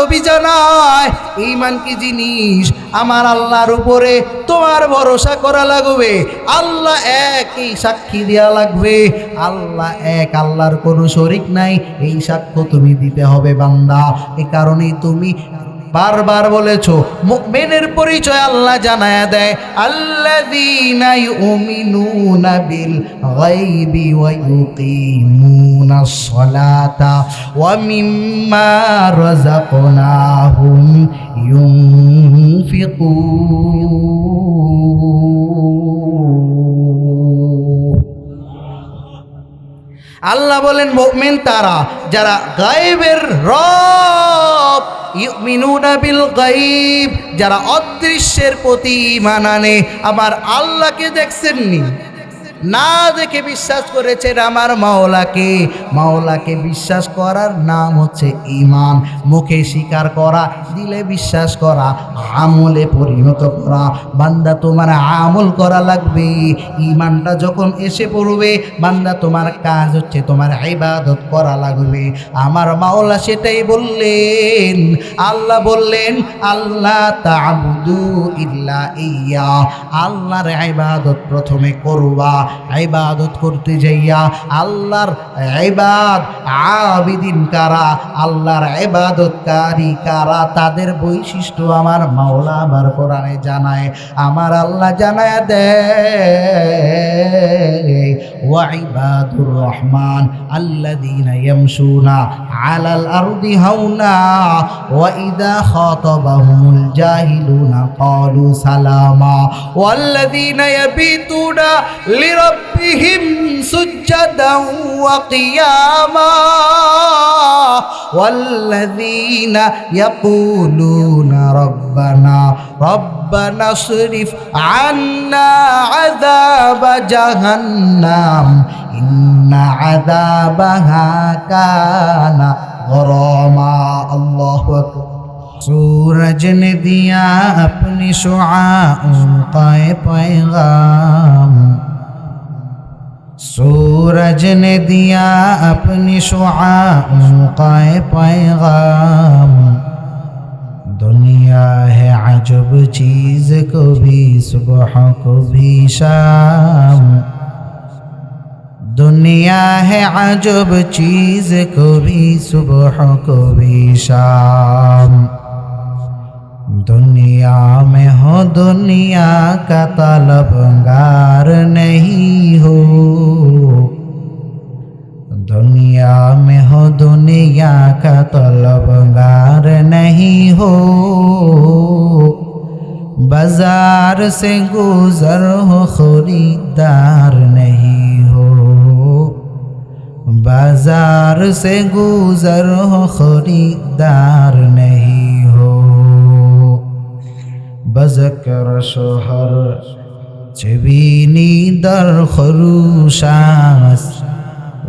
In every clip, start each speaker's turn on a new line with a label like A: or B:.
A: নবী জানায় ঈমান কি জিনিস। আমার আল্লাহর উপরে তোমার ভরসা করা লাগবে, আল্লাহ এক এই সাক্ষী দেওয়া লাগবে, আল্লাহ এক, আল্লাহর কোনো শরীক নাই, এই সাক্ষ্য তুমি দিতে হবে বান্দা। এ কারণেই তুমি বারবার বলেছো মুমিনের পরিচয় আল্লাহ জানায়া দেয়, আল্লাযীনা ইউমিনুনা বিল গায়বি ওয়া ইউকিমুনাস সালাতা ওয়া মিম্মা রাযাকনাহুম ইউনফিকুন। আল্লাহ বলেন মুমিন তারা যারা গায়েবের রব, ইউমিনুনা বিল গায়ব, যারা অদৃশ্যের প্রতি ঈমান আনে। আমার আল্লাহকে দেখছেননি, না দেখে বিশ্বাস করেছেন আমার মাওলাকে। মাওলাকে বিশ্বাস করার নাম হচ্ছে ঈমান। মুখে স্বীকার করা, দিলে বিশ্বাস করা, আমলে পরিণত করা। বান্দা তোমার আমল করা লাগবে। ঈমানটা যখন এসে পড়বে বান্দা তোমার কাজ হচ্ছে তোমার ইবাদত করা লাগবে। আমার মাওলা সেটাই বললেন। আল্লাহ বললেন আল্লাহ তা'বুদু ইল্লা ইয়া, আল্লাহর ইবাদত প্রথমে করবা। ইবাদত করতে যাইয়া আল্লাহর ইবাদ আবিদিন কারা, আল্লাহর ইবাদতকারী কারা, তাদের বৈশিষ্ট্য আমার মাওলা আমার কোরআনে জানায়। আমার আল্লাহ জানায় দেয়, ওয়া ইবাদুর রহমান আল্লাযীনা ইয়ামশুনা আলাল আরদি হাওনা ওয়া ইযা খাতাবাহুমুল জাহিলুনা ক্বালু সালামা ওয়াল্লাযীনা ইয়াবিতুনা লিরাব্বিহিম সুজদান ওয়া কিয়ামা ওয়াল্লাযীনা ইয়াকুলুনা রাব্বানা রব্বানা শরিফ আন্না আযাবা জাহান্নাম ইন্না আযাবাহা কানা গরামা। আল্লাহু আকবার। सूरज ने दिया अपनी शुआओं का पैगाम, सूरज ने दिया अपनी शुआओं का पैगाम। दुनिया है अजब चीज, कभी सुबह कभी शाम। दुनिया है अजब चीज, कभी सुबह कभी शाम। दुनिया में हो दुनिया का तलबगार नहीं हो, दुनिया में हो दुनिया का तलबगार नहीं हो। बाजार से गुजर हो खरीदार नहीं हो, बाजार से गुजर हो खरीदार नहीं हो। बज़कर शोहर चबीनी दर खरूशास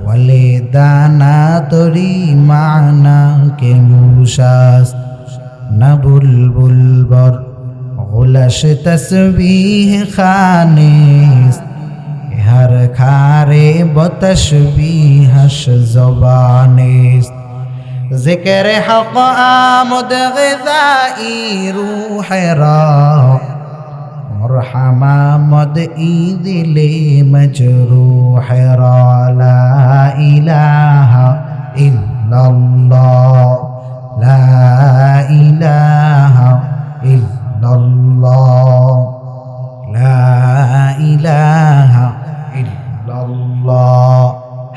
A: वले दाना तोरी माना के मूशास। न बुलबुल बर गुलश तस्बीह खानिस, हर खारे बतशबीहश ज़बानिस। ज़िक्र हक़ आमद ग़िज़ाई रूह रा, मरहमा मद ईदिले मजरूह रा। ला इलाहा इल्लल्लाह, ला इलाहा इल्लल्लाह, ला इलाहा इल्लल्लाह।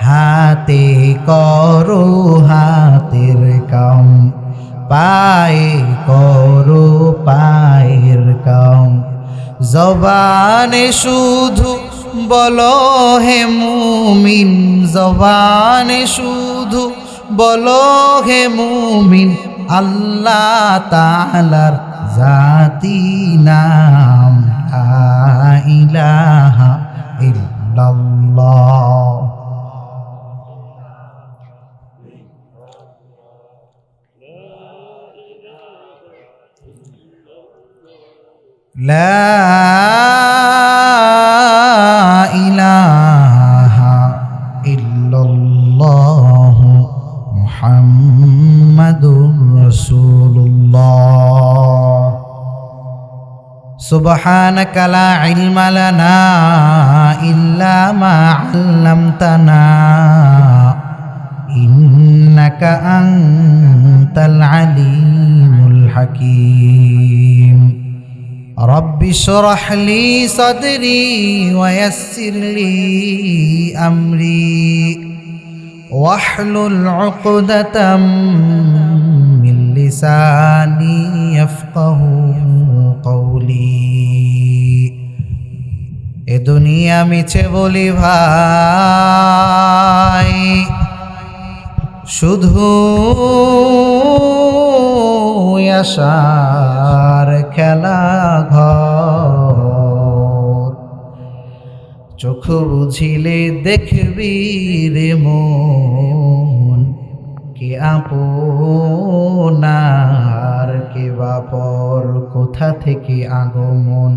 A: हाथे करो हाथेर काम, पाए करो पाয়ের কাম। জবানে শুধু বলো হে মুমিন, জবানে শুধু বলো হে মুমিন, আল্লাহ তাআলার জাতি নাম লা ইলাহা ইল্লাল্লাহ। লা ইলাহা ইল্লাল্লাহ মুহাম্মাদুর রাসূলুল্লাহ। সুবহানাকা লা ইলমা লানা ইল্লা মা আল্লামতানা ইন্নাকা আনতাল আলিমুল হাকীম রব্বি শরহ লি সাদরি ওয়া ইয়াসসির লি আমরি واحلل عقدة من لساني يفقه قولي এ দুনিয়া মিছে বলি ভাই শুধু আশার খেলা ঘর চোখ বুঝিলে দেখবি রে মন কে আপনার কে বাপর কোথা থেকে আগমন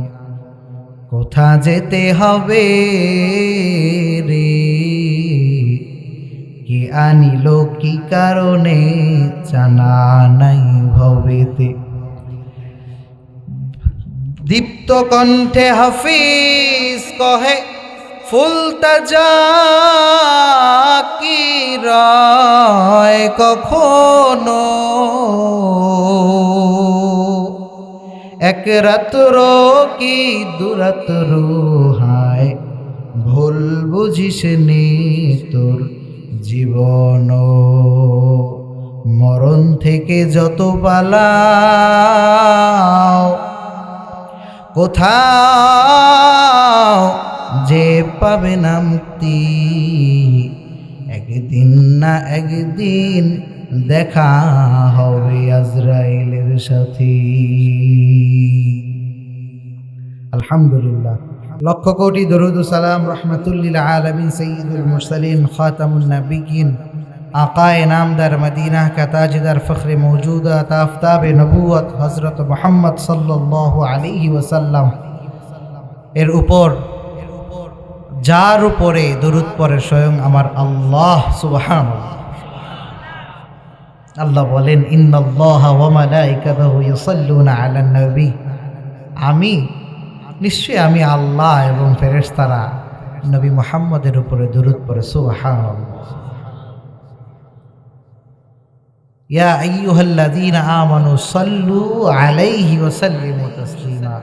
A: কোথা যেতে হবে রে কে আনিল কি কারণে জানা নাই ভবেতে দীপ্ত কণ্ঠে হাফিজ কহে ফুলতাজা কি রায় কখনো এক রাত্র কি দুরাত্র হায় ভুল বুঝিস নে তোর জীবন মরণ থেকে যত পালাও কোথাও যে পাবে না মুক্তি একদিন না একদিন দেখা হবে আজরাইলের সাথে আলহামদুলিল্লাহ লক্ষ কোটি দরুদ ও সালাম রহমাতুল্লিল আলামিন সাইয়্যিদুল মুরসালিন খাতামুন নবিয়্যিন आकाए नामदार मदीना का ताजदार फ़ख्र मौजूदा ताफ्ताब नबूवत हज़रत मोहम्मद सल्लल्लाहु अलैहि वसल्लम एर ऊपर जार उपरे दरूद पड़े स्वयं आमार अल्लाह सुबहानाल्लाह अल्लाह बोलेन इन्नल्लाहा व मलाइकातहु युसल्लूना अलान नबी आमी निश्चय आमी अल्लाह एवं फेरेश्तारा नबी मुहम्मदेर उपरे दरूद पड़े सुबहानाल्लाह या अय्युहल्लाযীনা আমানু সাল্লু আলাইহি ওয়া সাল্লিমু তাসলিমা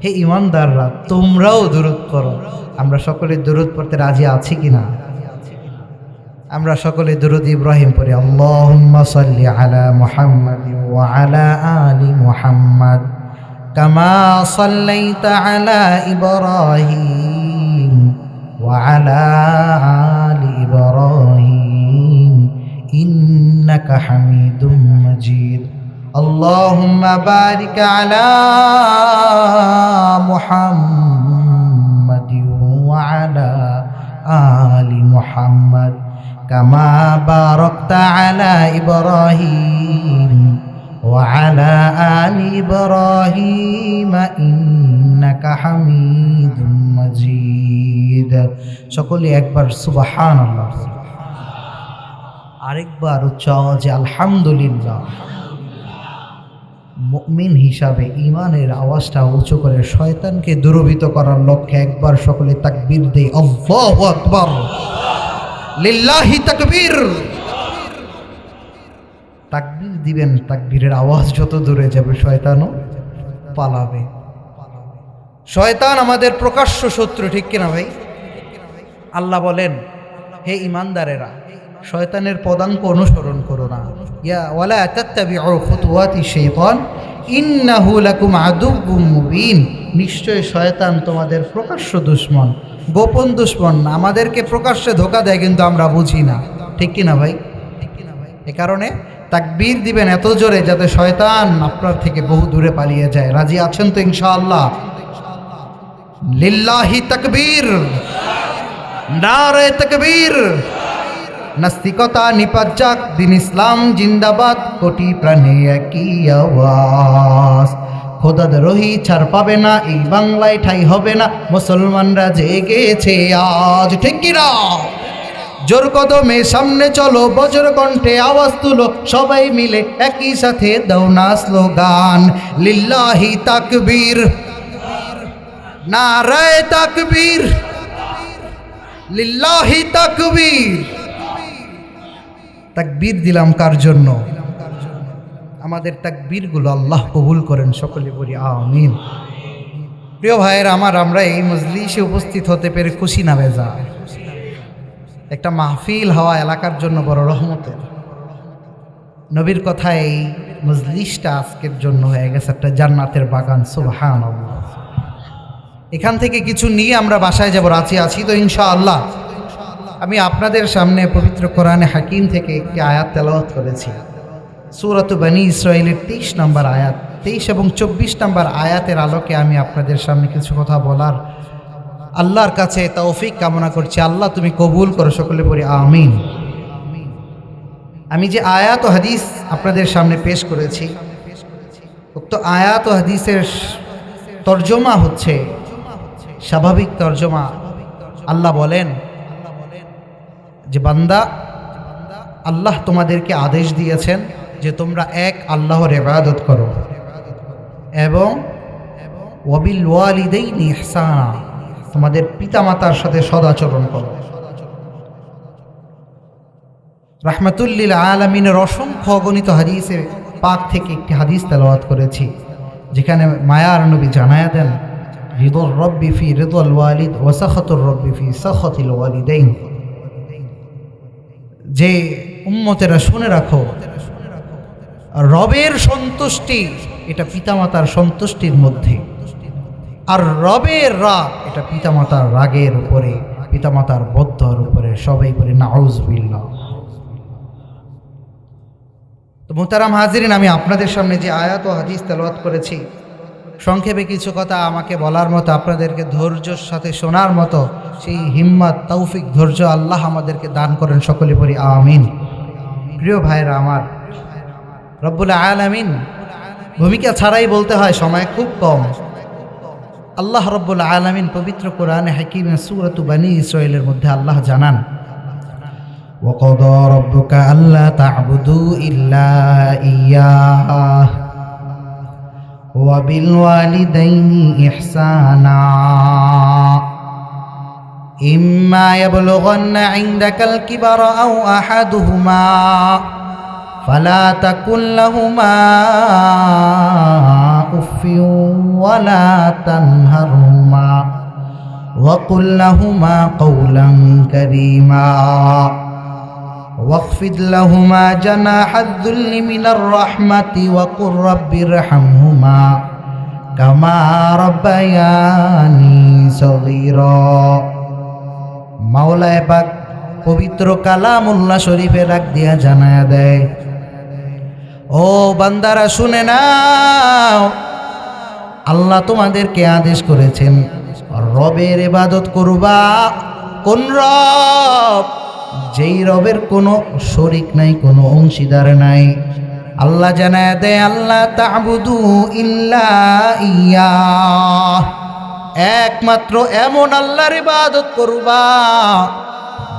A: হে ঈমানদাররা তোমরাও দরুদ পড়ো আমরা সকলে দরুদ পড়তে রাজি আছি কিনা আমরা সকলে দরুদ ইব্রাহিম পড়ি আল্লাহুম্মা সাল্লি আলা মুহাম্মাদ ওয়া আলা আলি মুহাম্মাদ কামা সাল্লাইতা আলা ইব্রাহিম ওয়া আলা আলি ইব্রাহিম إنك حميد مجيد اللهم بارك على محمد وعلى آل محمد كما باركت على إبراهيم وعلى آل إبراهيم إنك حميد مجيد সকলে একবার সুবহানাল্লাহ আরেকবার উচ্চ আওয়াজে আলহামদুলিল্লাহ মুমিন হিসাবে ঈমানের আওয়াজটা উঁচু করে শয়তানকে দূরীভূত করার লক্ষ্যে একবার সকলে তাকবীর দেই আল্লাহু আকবার লিল্লাহি তাকবীর তাকবীর দিবেন তাকবীরের আওয়াজ যত দূরে যাবে শয়তানও পালাবে শয়তান আমাদের প্রকাশ্য শত্রু ঠিক কিনা ভাই আল্লাহ বলেন হে ঈমানদারেরা শয়তানের পদাঙ্ক অনুসরণ করো না ইয়া ওয়ালা তাত্তাবিউ খুতুওয়াতি শাইতান ইন্নাহু লাকুম আদুউম মুবিন নিশ্চয় শয়তান তোমাদের প্রকাশ্য দুশমন গোপন দুশমন আমাদেরকে প্রকাশ্যে ধোঁকা দেয় কিন্তু আমরা বুঝি না ঠিক কি না ভাই এই কারণে তাকবীর দিবেন এত জোরে যাতে শয়তান আপনার থেকে বহু দূরে পালিয়ে যায় রাজি আছেন তো ইনশাআল্লাহ লিল্লাহি তাকবীর নারে তাকবীর নাস্তিকতা নিপাত যাক দিন ইসলাম জিন্দাবাদ কোটি প্রাণে একই আওয়াজ খোদাদ্রোহী ছাড় পাবে না এই বাংলায় ঠাই হবে না মুসলমানরা জেগেছে আজ ঠিক কিনা জোর কদমে সামনে চলো বজ্র কণ্ঠে আওয়াজ তুলো সবাই মিলে একই সাথে দাও না স্লোগান লিল্লাহি তাকবীর নারায়ে তাকবীর, লিল্লাহি তাকবীর। তাকবীর দিলাম কার জন্য? আমাদের তাকবীরগুলো আল্লাহ কবুল করেন, সকলে বলি আমিন। প্রিয় ভাইয়ের আমার, আমরা এই মজলিসে উপস্থিত হতে পেরে খুশি না বেজার? একটা মাহফিল হওয়া এলাকার জন্য বড় রহমতের। নবীর কথায় এই মজলিসটা আজকের জন্য হয়ে গেছে একটা জান্নাতের বাগান। সুবহানাল্লাহ। এখান থেকে কিছু নিয়ে আমরা বাসায় যাব, রাজি আছি তো ইনশাআল্লাহ। আমি আপনাদের সামনে পবিত্র কোরআনে হাকিম থেকে একটি আয়াত তেলাওয়াত করেছি। সূরাত বনী ইসরাঈলের 23 নম্বর আয়াত, 23 এবং 24 নম্বর আয়াতের আলোকে আমি আপনাদের সামনে কিছু কথা বলার আল্লাহর কাছে তৌফিক কামনা করছি। আল্লাহ তুমি কবুল করো, সকলে পড়ি আমিন। আমি যে আয়াত ও হাদিস আপনাদের সামনে পেশ করেছি, উক্ত আয়াত ও হাদিসের তর্জমা হচ্ছে স্বাভাবিক তর্জমা। আল্লাহ বলেন যে বান্দা, আল্লাহ তোমাদেরকে আদেশ দিয়েছেন যে তোমরা এক আল্লাহর ইবাদত করো এবং ওয়াবিল ওয়ালিদাইনি ইহসানা, তোমাদের পিতামাতার সাথে সদাচরণ করো। রাহমাতুল লিল আলামিনের অসংখ্য অগণিত হাদিসে পাক থেকে একটি হাদিস তেলাওয়াত করেছি, যেখানে মায়ার নবী জানায়া দেন রিদুর রব্বি ফি রিদুল ওয়ালিদ ওয়া সাখাতুর রব্বি ফি সাখাতিল ওয়ালিদাইন, যে উম্মতেরা শুনে রাখো, রবের সন্তুষ্টি এটা পিতামাতার সন্তুষ্টির মধ্যে, আর রবের রাগ এটা পিতামাতার রাগের উপরে, পিতামাতার বদ্ধর উপরে। সবাই বলে নাউজুবিল্লাহ। তো মুহতারাম হাজিরিন, আমি আপনাদের সামনে যে আয়াত ও হাদিস তেলাওয়াত করেছি, সংক্ষেপে কিছু কথা আমাকে বলার মতো, আপনাদেরকে ধৈর্যের সাথে শোনার মতো সেই হিম্মত, তৌফিক, ধৈর্য আল্লাহ আমাদেরকে দান করেন, সকলে পড়ি আমিন। প্রিয় ভাইরা আমার, রব্বুল আলামিন ভূমিকা ছাড়াই বলতে হয়, সময় খুব কম। আল্লাহ রব্বুল আলামিন পবিত্র কোরআনে হাকিমে সূরাত বনী ইসরাঈলের মধ্যে আল্লাহ জানান, ওয়াকাদা রাব্বুকা আল্লা তা'বুদু ইল্লা ইয়্যাহ ওয়া বিল ওয়ালিদাইনি ইহসানা ইম্মা ইয়াবলুগান্না ইনদাকাল কিবারা আও আহাদুহুমা ফালা তাকুল লাহুমা উফফিন ওয়ালা তানহারহুমা ওয়া কুল লাহুমা কওলান কারীমা واخفض لهما جناح الذل من الرحمة وقل رب ارحمهما كما ربياني صغيرا। মাওলায়ে পাক পবিত্র কালামুল্লাহ শরীফে রাখ দিয়া জানায়া দেয়, ও বান্দারা শুনে নাও, আল্লাহ তোমাদেরকে আদেশ করেছেন রবের ইবাদত করবা। কোন রব? যেই রবের কোনো শরীক নাই, কোনো অংশীদার নাই। আল্লাহ জানায় দেয় আল্লাহ তা'বুদু ইল্লা ইয়্যাহ, একমাত্র এমন আল্লাহর ইবাদত করবা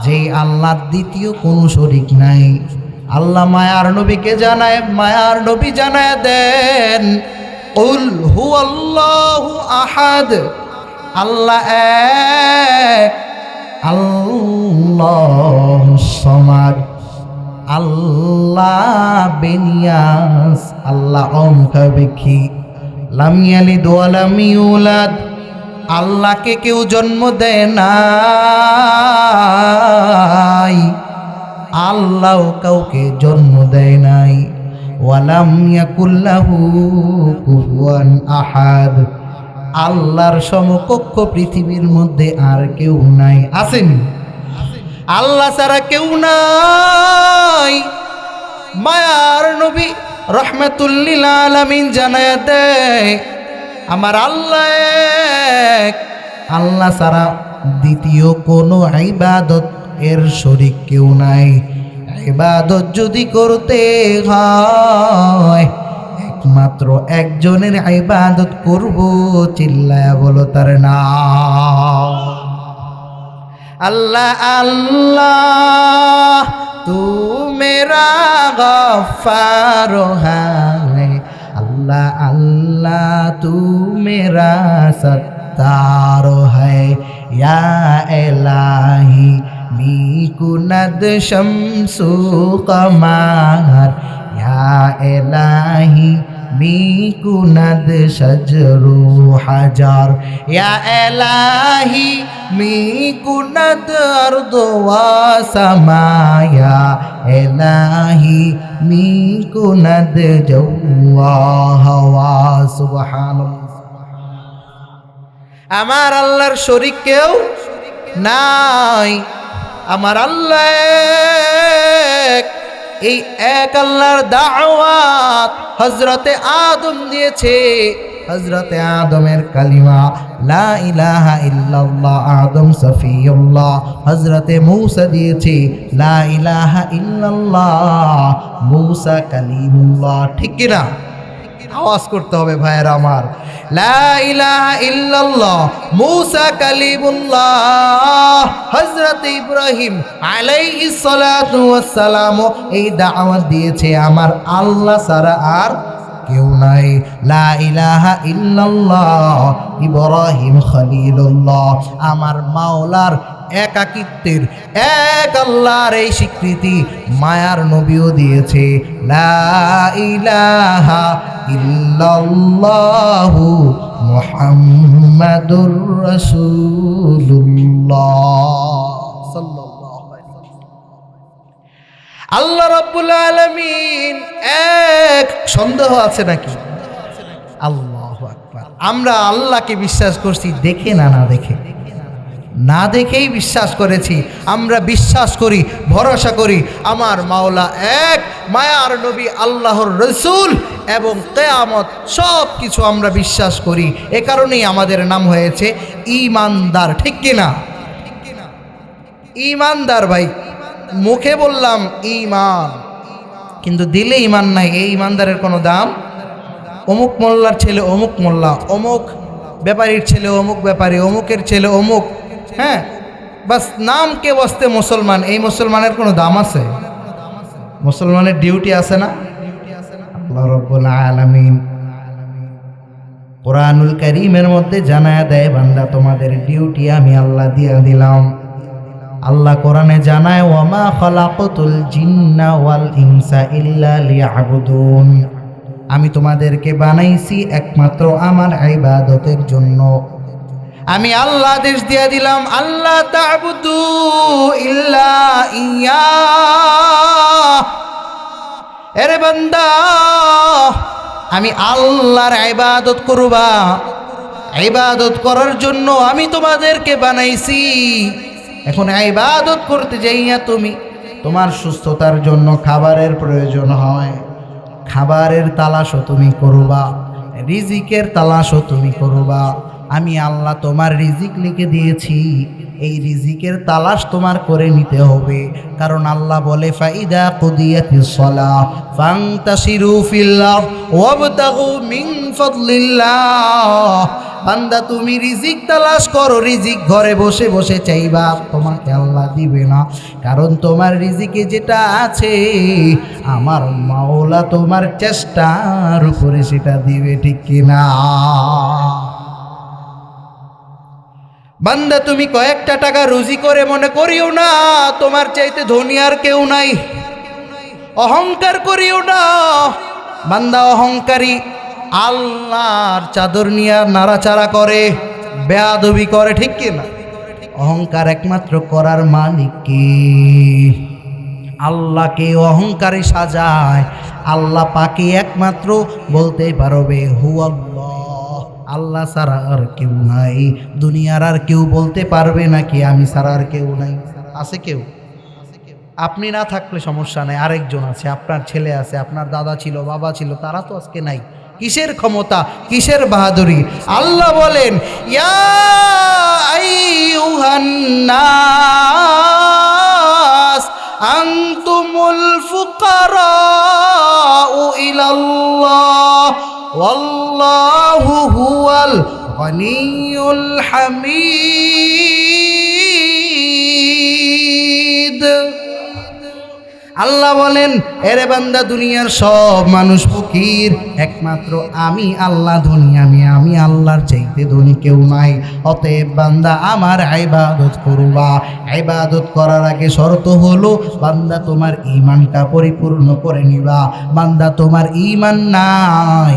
A: যেই আল্লাহর দ্বিতীয় কোনো শরীক নাই। আল্লাহ মায়ার নবীকে জানায়, মায়ার নবী জানায় দেন কুল হুয়াল্লাহু আহাদ, আল্লাহ এক, আল্লাহুস সামাদ, আল্লাহ বেনিয়াস, আল্লাহ অমুখাপেক্ষী, লাম ইয়ালিদ ওয়া লাম ইউলাদ, আল্লাহকে কেউ জন্ম দেয় নাই, আল্লাহ কাউকে জন্ম দেয় নাই। ওয়া লাম ইয়াকুল লাহু কুফুয়ান আহাদ, আল্লাহর সমকক্ষ পৃথিবীর মধ্যে আর কেউ নাই। আছেন? আল্লাহ ছাড়া কেউ নাই। মায়ার নবী রাহমাতুল লিল আলামিন জানায়া দেয় আমার আল্লাহ এক, আল্লাহ ছাড়া দ্বিতীয় কোনো ইবাদত এর শরীক কেউ নাই। ইবাদত যদি করতে হয় একমাত্র একজনের ইবাদত করব, চিল্লায়া বলো তার নাম। আল্লাহ আল্লাহ তু মেরা গফার হ্যায়, আল্লাহ আল্লাহ তু মেরা সত্তার तारो है या इलाही मी कुनद शम्सु कमार या इलाही मी कुनद शजरु हजार या इलाही मी कुनद अर्दो व समा या इलाही मी कुनद जवा हवा सुबहानाल्लाह। আমার আল্লাহর শরীক কেউ নাই, আমার আল্লাহ এক। এই এক আল্লাহর দাওয়াত হযরতে আদম দিয়েছে, হযরতে আদমের কালিমা লা ইলাহা ইল্লাল্লাহ, আদম সফিউল্লাহ। হযরতে মূসা দিয়েছে লা ইলাহা ইল্লাল্লাহ, মূসা কালিমুল্লাহ। ঠিক কি না? আওয়াজ করতে হবে ভাইয়েরা আমার, লা ইলাহা ইল্লাল্লাহ মূসা কালিমুল্লাহ। হযরত ইব্রাহিম আলাইহিস সালাতু ওয়াস সালাম এই দাওয়াত দিয়েছে আমার আল্লাহ ছাড়া আর কেউ নাই। লা ইলাহা ইল্লাল্লাহ ইব্রাহিম খলিলুল্লাহ, আমার মাওলার একাকিত্বের এক আল্লাহর এই স্বীকৃতি মায়ার নবীও দিয়েছে। লা ইলাহা ইল্লাল্লাহু মুহাম্মাদুর রাসূলুল্লাহ সাল্লাল্লাহু আলাইহি ওয়াসাল্লাম। আল্লাহ রাব্বুল আলামিন এক, সন্দেহ আছে নাকি? আল্লাহু আকবার। আমরা আল্লাহকে বিশ্বাস করছি দেখে না দেখে, না দেখেই বিশ্বাস করেছি। আমরা বিশ্বাস করি, ভরসা করি আমার মাওলা এক, মায়ার নবী আল্লাহর রসুল এবং কিয়ামত, সব কিছু আমরা বিশ্বাস করি। এ কারণেই আমাদের নাম হয়েছে ঈমানদার। ঠিক কিনা? ঈমানদার ভাই, মুখে বললাম ঈমান, কিন্তু দিলে ঈমান নাই। এই ঈমানদারের কোনো দাম। অমুক মোল্লার ছেলে অমুক মোল্লা, অমুক ব্যাপারীর ছেলে অমুক ব্যাপারী, অমুকের ছেলে অমুক, হ্যাঁ, বাস নামকে বসতে মুসলমান। এই মুসলমানের কোনো দাম আছে? মুসলমানের ডিউটি আছে না? আল্লাহ রাব্বুল আলামিন কোরআনুল কারীমের মধ্যে জানায়া দেয়, বান্দা তোমাদের ডিউটি আমি আল্লাহ দিয়ে দিলাম। আল্লাহ কোরআনে জানায়, ওয়ামা খালাকাতুল জিন্না ওয়াল ইনসা ইল্লা লিয়াবুদুন, আমি তোমাদেরকে বানাইছি একমাত্র আমার ইবাদতের জন্য। আমি আল্লাহ আদেশ দিয়ে দিলাম, আল্লাহ তা'বুদু ইল্লা ইয়া। এরে বান্দা, আমি আল্লাহর ইবাদত করবা, ইবাদত করার জন্য আমি তোমাদেরকে বানাইছি। এখন ইবাদত করতে যাইয়া তুমি, তোমার সুস্থতার জন্য খাবারের প্রয়োজন হয়, খাবারের তালাশও তুমি করবা, রিজিকের তালাশও তুমি করবা। আমি আল্লাহ তোমার রিজিক লিখে দিয়েছি, এই রিজিকের তালাশ তোমার করে নিতে হবে। কারণ আল্লাহ বলে, ফাইদা কুদিয়াতিস সালাহ ফান্তাশিরু ফিল আরদ ওয়াবতাগু মিন ফাদলিল্লাহ। বান্দা তুমি রিজিক তালাশ করো, রিজিক ঘরে বসে বসে চাইবা, তোমাকে আল্লাহ দিবে না। কারণ তোমার রিজিকে যেটা আছে আমার মাওলা তোমার চেষ্টার উপরে সেটা দিবে। ঠিক কিনা? বান্দা তুমি কয়েকটা টাকা রুজি করে মনে করিও না তোমার চাইতে ধনী আর কেউ নাই। অহংকার করিও না। বান্দা অহংকারী আল্লাহর চাদর নিয়ে নাড়াচাড়া করে, বেয়াদবি করে। ঠিক কিনা? অহংকার একমাত্র করার মালিক কে? আল্লাহকে অহংকারী সাজায়। আল্লাহ পাকে একমাত্র বলতে পারবে হু আল্লাহ, আল্লাহ ছাড়া আর কেউ নাই। দুনিয়ার আর কেউ বলতে পারবে নাকি আমি ছাড়া আর কেউ নাই? আছে কেউ? আপনি না থাকলে সমস্যা নাই, আরেকজন আছে, আপনার ছেলে আছে, আপনার দাদা ছিল, বাবা ছিল, তারা তো আজকে নাই। কিসের ক্ষমতা, কিসের বাহাদুরি? আল্লাহ বলেন, ইয়া আইয়ুহান নাস আনতুমুল ফুকারাউ ইলাল্লাহ ওয়াল্লাহু হুয়াল গনিয়ুল হামিদ। আল্লাহ বলেন, এরে বান্দা দুনিয়ার সব মানুষ ফকির, একমাত্র আমি আল্লাহ ধনী। আমি আল্লাহর চাইতে ধনী কেউ নাই। অতএব বান্দা আমার ইবাদত করবা। ইবাদত করার আগে শর্ত হলো বান্দা তোমার ঈমানটা পরিপূর্ণ করে নিবা। বান্দা তোমার ঈমান নাই,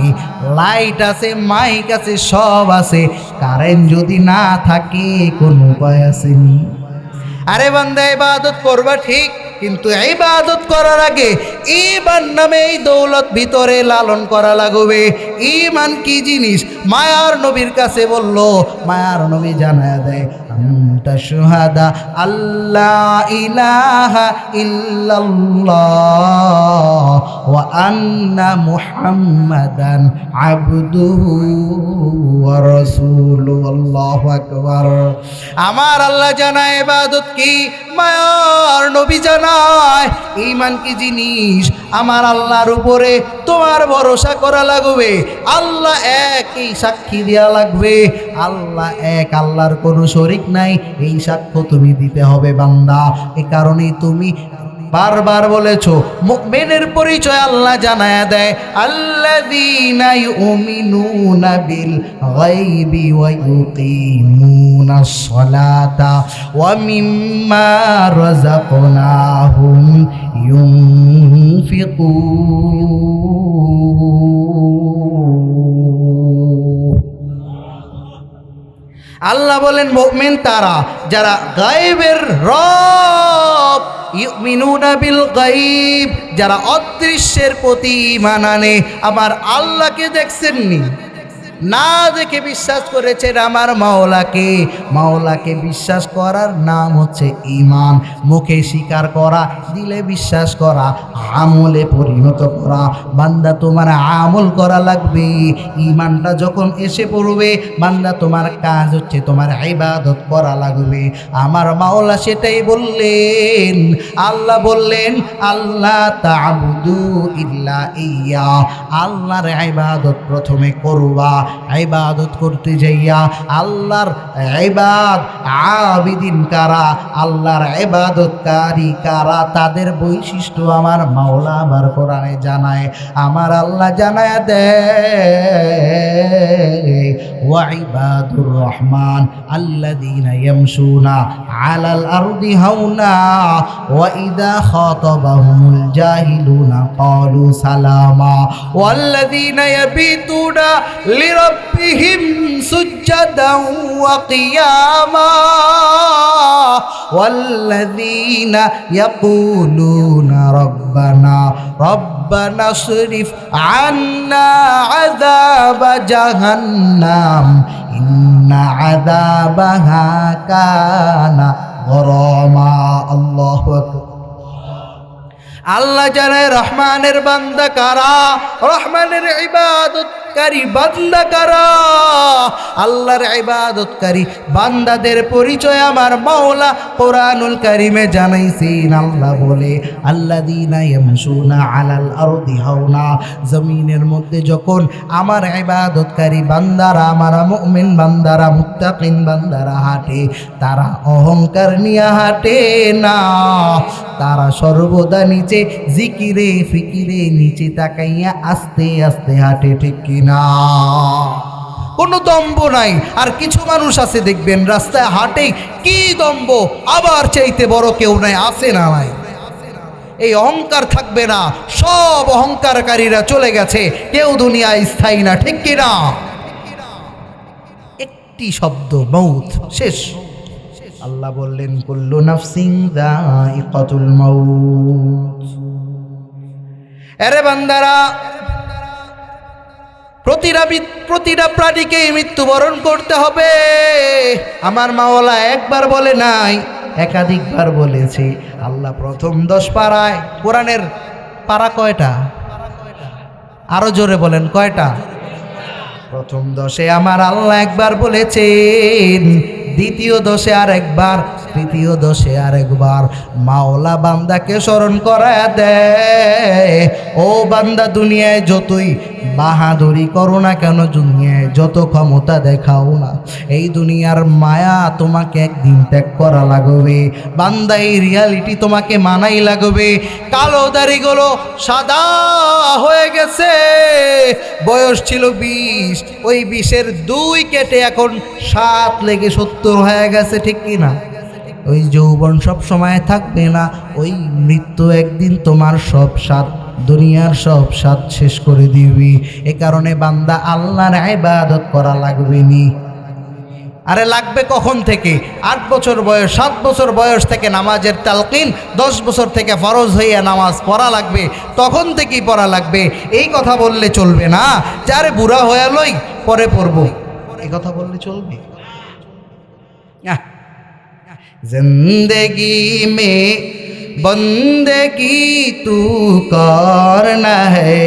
A: লাইট আছে, মাইক আছে, সব আছে, কারেন্ট যদি না থাকে কোনো উপায় আসেনি। আরে বান্দা ইবাদত করবা ঠিক, কিন্তু ইবাদত করার আগে ঈমান নামে এই দৌলত ভিতরে লালন করা লাগবে। ঈমান কি জিনিস মায়ার নবীর কাছে বলল, মায়ার নবী জানায় দেয়, আনতা শুহাদা আল্লাহ ইলাহা ইল্লাল্লাহ ওয়া আন্না মুহাম্মাদান আবদুহু ওয়া রাসূলুহু। আল্লাহু আকবার। আমার আল্লাহ জানায় ইবাদত কি, মায়ার নবী জানায় ঈমান কি জিনিস। আমার আল্লাহর উপরে তোমার ভরসা করা লাগবে। আল্লাহ এক, এই সাক্ষী দেওয়া লাগবে আল্লাহ এক, আল্লাহর কোনো শরীক নাই, এই সাক্ষ্য তুমি দিতে হবে বান্দা। এ কারণেই তুমি বারবার বলেছো, মুমিনের পরিচয় আল্লাহ জানায়া দেয়, আল্লাযীনা ইউমিনুনা বিল গায়বি ওয়া ইউকিমুনাস সালাতা ওয়া মিম্মা রাযাকনাহুম ইউনফিকুন। আল্লাহ বলেন, মুমিন তারা যারা গায়বের রব, ইউমিনুনা বিল গায়ব, যারা অদৃশ্যের প্রতি ঈমান আনে। আমার আল্লাহকে দেখছেননি, না দেখে বিশ্বাস করেছেন আমার মাওলাকে। মাওলাকে বিশ্বাস করার নাম হচ্ছে ঈমান। মুখে স্বীকার করা, দিলে বিশ্বাস করা, আমলে পরিণত করা। বান্দা তোমার আমল করা লাগবে। ঈমানটা যখন এসে পড়বে বান্দা তোমার কাজ হচ্ছে তোমার ইবাদত করা লাগবে। আমার মাওলা সেটাই বললেন। আল্লাহ বললেন, আল্লাহ তা'বুদু ইল্লা ইয়া, আল্লাহর ইবাদত প্রথমে করবা। ইবাদত করতে যাইয়া আল্লাহর ইবাদ আবিদিন কারা, আল্লাহর ইবাদতকারী কারা, তাদের বৈশিষ্ট্য আমার মাওলা আবার কোরআনে জানায়। আমার আল্লাহ জানায় দেয়, ওয়া ইবাদুর রহমান আল্লাযীনা ইয়ামশুনা আলাল আরদি হাওনা ওয়া ইযা খাতাবাহুমুল জাহিলুনা ক্বালু সালামা ওয়াল্লাযীনা ইয়াবিতুনা লিরাব্বিহিম সুজদান ওয়া কিয়ামা ওয়াল্লাযীনা ইয়াকুলুনা রাব্বানা রব্বানা শরিফ আন্না আযাবা জাহান্নাম ইন্না আযাবাহা কানা গরামা। আল্লাহু আকবার। আল্লাহ জানে রহমানের বান্দা কারা, রহমানের ইবাদতকারী বান্দা কারা। আল্লাহর ইবাদতকারী বান্দাদের পরিচয় আমার মাওলা কোরআনুল কারীমে জানাইছেন। আল্লাহ বলে, আল্লাযীনা ইয়ামশুনা আলাল আরদি হাওনা, জমিনের মধ্যে যখন আমার ইবাদতকারী বান্দারা, আমার মুমিন বান্দারা, মুত্তাকিন বান্দারা হাঁটে, তারা অহংকার নিয়ে হাঁটে না, তারা সর্বদা নিচে জিকিরে ফিকিরে নিচে তাকাইয়া আস্তে আস্তে হাঁটে, ঠিক কিনা? কোনো দম্ভ নাই। আর কিছু মানুষ আছে দেখবেন রাস্তায় হাঁটে, কি দম্ভ, আবার চাইতে বড় কেউ নাই, আছে না নাই? এই অহংকার থাকবে না। সব অহংকারকারীরা চলে গেছে, কেউ দুনিয়ায় স্থায়ী না, ঠিক কিনা? একটি শব্দ, মউত, শেষ। আল্লাহ বললেন, কুল্লু নাফসিন যায়িকাতুল মাউত। আরে বান্দারা, প্রতিটা প্রাণীকে মৃত্যুবরণ করতে হবে। আমার মাওলা একবার বলে নাই, একাধিকবার বলেছে। আল্লাহ প্রথম 10 পারায়, কোরআনের পারা কয়টা? আরো জোরে বলেন, কয়টা? প্রথম 10-এ আমার আল্লাহ একবার বলেছেন, দ্বিতীয় 10-এ আর একবার, তৃতীয় 10-এ আর একবার। মাওলা বান্দাকে স্মরণ করায় দেয়, ও বান্দা, দুনিয়ায় যতই বাহাদুরি করো না কেন, দুনিয়ায় যত ক্ষমতা দেখাও না, এই দুনিয়ার মায়া তোমাকে একদিন ত্যাগ করা লাগবে। বান্দা এই রিয়ালিটি তোমাকে মানাই লাগবে। কালো দাড়িগুলো সাদা হয়ে গেছে, বয়স ছিল 20, ওই 20-এর 2 কেটে এখন 7 লেগে 70 হয়ে গেছে, ঠিক কি না? ওই যৌবন সব সময় থাকবে না, ওই মৃত্যু একদিন তোমার সব স্বাদ, দুনিয়ার সব স্বাদ শেষ করে দিবি। এ কারণে বান্দা আল্লাহর ইবাদত করা লাগবে নি। আরে লাগবে কখন থেকে? 8 বছর বয়স, 7 বছর বয়স থেকে নামাজের তালকিন, 10 বছর থেকে ফরজ হইয়া নামাজ পড়া লাগবে, তখন থেকেই পড়া লাগবে। এই কথা বললে চলবে না যে আরে বুড়া হয়ে লই পরে পড়বো, এই কথা বললে চলবে? जिंदगी में बंदगी तू करना है,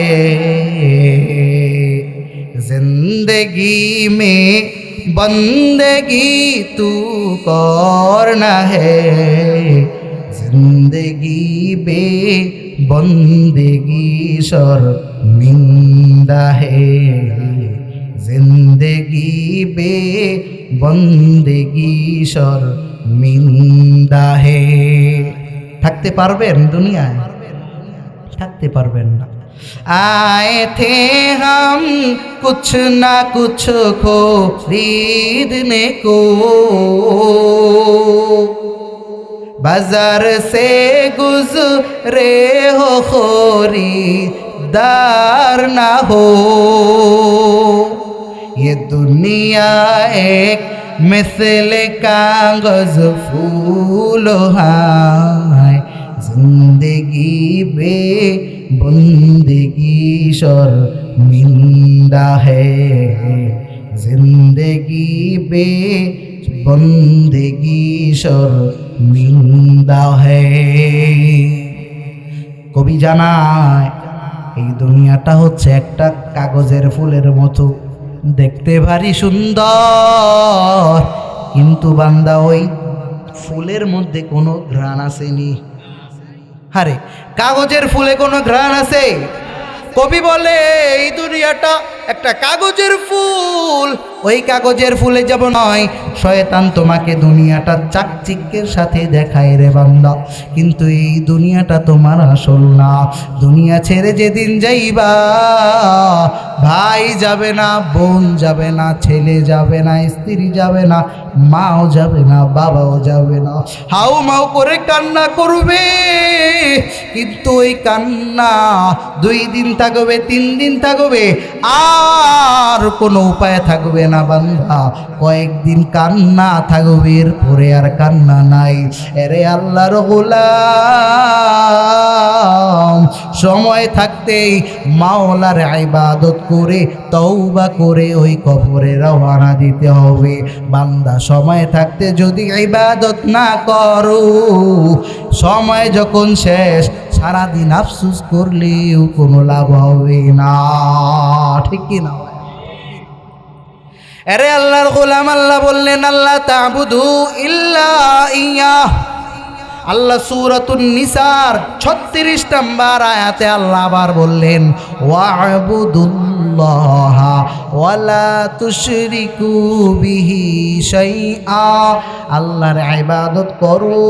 A: जिंदगी में बंदगी तू करना है, जिंदगी बे बंदगी शर्मिंदा है, जिंदगी बे बंदगी शर्मिंदा है। থাকতে পারবেন দুনিয়ায়? থাকতে পারবেন না। आए थे हम कुछ ना कुछ खरीदने को, बाजार से गुजरे हो खरीदार ना हो, ये दुनिया एक मिसल कागज फूल है, जिंदगी बे बंदगी शर्मिंदा है, जिंदगी बे बंदगी शर्मिंदा है। কবি জানায় এই দুনিয়াটা হচ্ছে একটা কাগজের ফুলের মতো, দেখতে ভারী সুন্দর, কিন্তু বান্দা ওই ফুলের মধ্যে কোনো ঘ্রাণ আসেনি। আরে কাগজের ফুলে কোনো ঘ্রাণ আছে? কবি বলে এই দুনিয়াটা একটা কাগজের ফুল, ওই কাগজের ফুলে যেমন নয়, শয়তান তোমাকে দুনিয়াটা চাকচিক্যের সাথে দেখায় রে বান্দা, কিন্তু এই দুনিয়াটা তোমার আসল না। দুনিয়া ছেড়ে যেদিন যাইবা, ভাই যাবে না, বোন যাবে না, ছেলে যাবে না, স্ত্রী যাবে না, মাও যাবে না, বাবাও যাবে না, হাউ মাউ করে কান্না করবে, কিন্তু ওই কান্না 2 দিন থাকবে, 3 দিন থাকবে, আর কোনো উপায় থাকবে না বান্দা। কয়েকদিন কান্না থাকবে, এরপরে আর কান্না নাই। এরে আল্লাহর গোলাম, সময় থাকতেই মাওলার ইবাদত করে তওবা করে ওই কবরে রওনা দিতে হবে। বান্দা সময় থাকতে যদি ইবাদত না করো, সময় যখন শেষ, সারাদিন আফসোস করলেও কোনো লাভ হবে না, ঠিক কি না? আরে আল্লাহর গোলাম, আল্লাহ বললেন আল্লাহ তা'বুদু ইল্লা ইয়্যাহ। আল্লাহ সূরাতুন নিসার 36 নম্বর আয়াতে আল্লাহ আবার বললেন ওয়া'বুদুল্লাহা ওয়ালা তুশরিকু বিহি শাইআ। আল্লাহর ইবাদত করো,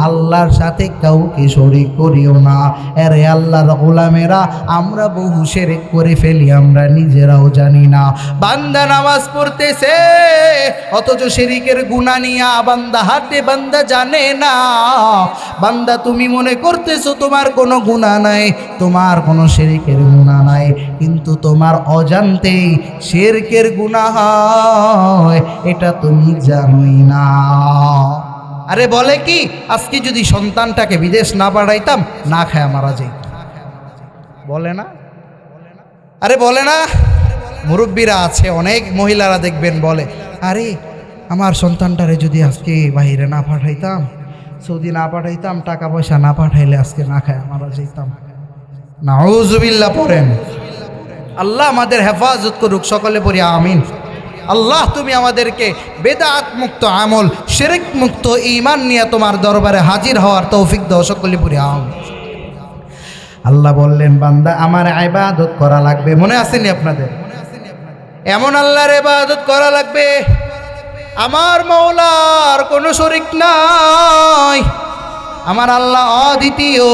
A: আল্লাহর সাথে কাউকে শরীক করিও না। আরে আল্লাহর গোলামেরা, আমরা বহু শিরক করে ফেলি, আমরা নিজেরাও জানি না। বান্দা নামাজ পড়তেছে, অথচ শিরকের গুনাহ নিয়া বান্দা হাতে, বান্দা জানে না। বান্দা তুমি মনে করতেছো তোমার কোনো গুনাহ নাই, তোমার কোনো শিরকের গুনাহ নাই, কিন্তু তোমার অজান্তেই শিরকের গুনাহ হয়, এটা তুমি জানোই না। আরে বলে কি, আজকে যদি সন্তানটাকে বিদেশ না পাঠাইতাম, না খায় মারা যাই, বলে না? আরে বলে না? মুরব্বীরা আছে, অনেক মহিলারা দেখবেন বলে, আরে আমার সন্তানটারে যদি আজকে বাইরে না পাঠাইতাম, সৌদি না পাঠাইতাম, টাকা পয়সা না পাঠাইলে আজকে না খায় মারা যাইতাম। নাউজুবিল্লাহ পড়েন। আল্লাহ আমাদের হেফাজত করুক, সকলে পড়ি আমিন। আল্লাহ তুমি আমাদেরকে বেদাত মুক্ত আমল, শিরক মুক্ত ঈমান নিয়ে তোমার দরবারে হাজির হওয়ার তৌফিক দাও, সকলে পড়ি আমিন। আল্লাহ বললেন বান্দা আমার ইবাদত করা লাগবে। মনে আসেনি আপনাদের? এমন আল্লাহর ইবাদত করা লাগবে আমার মাওলার কোনো শরীক নাই, আমার আল্লাহ অদ্বিতীয়,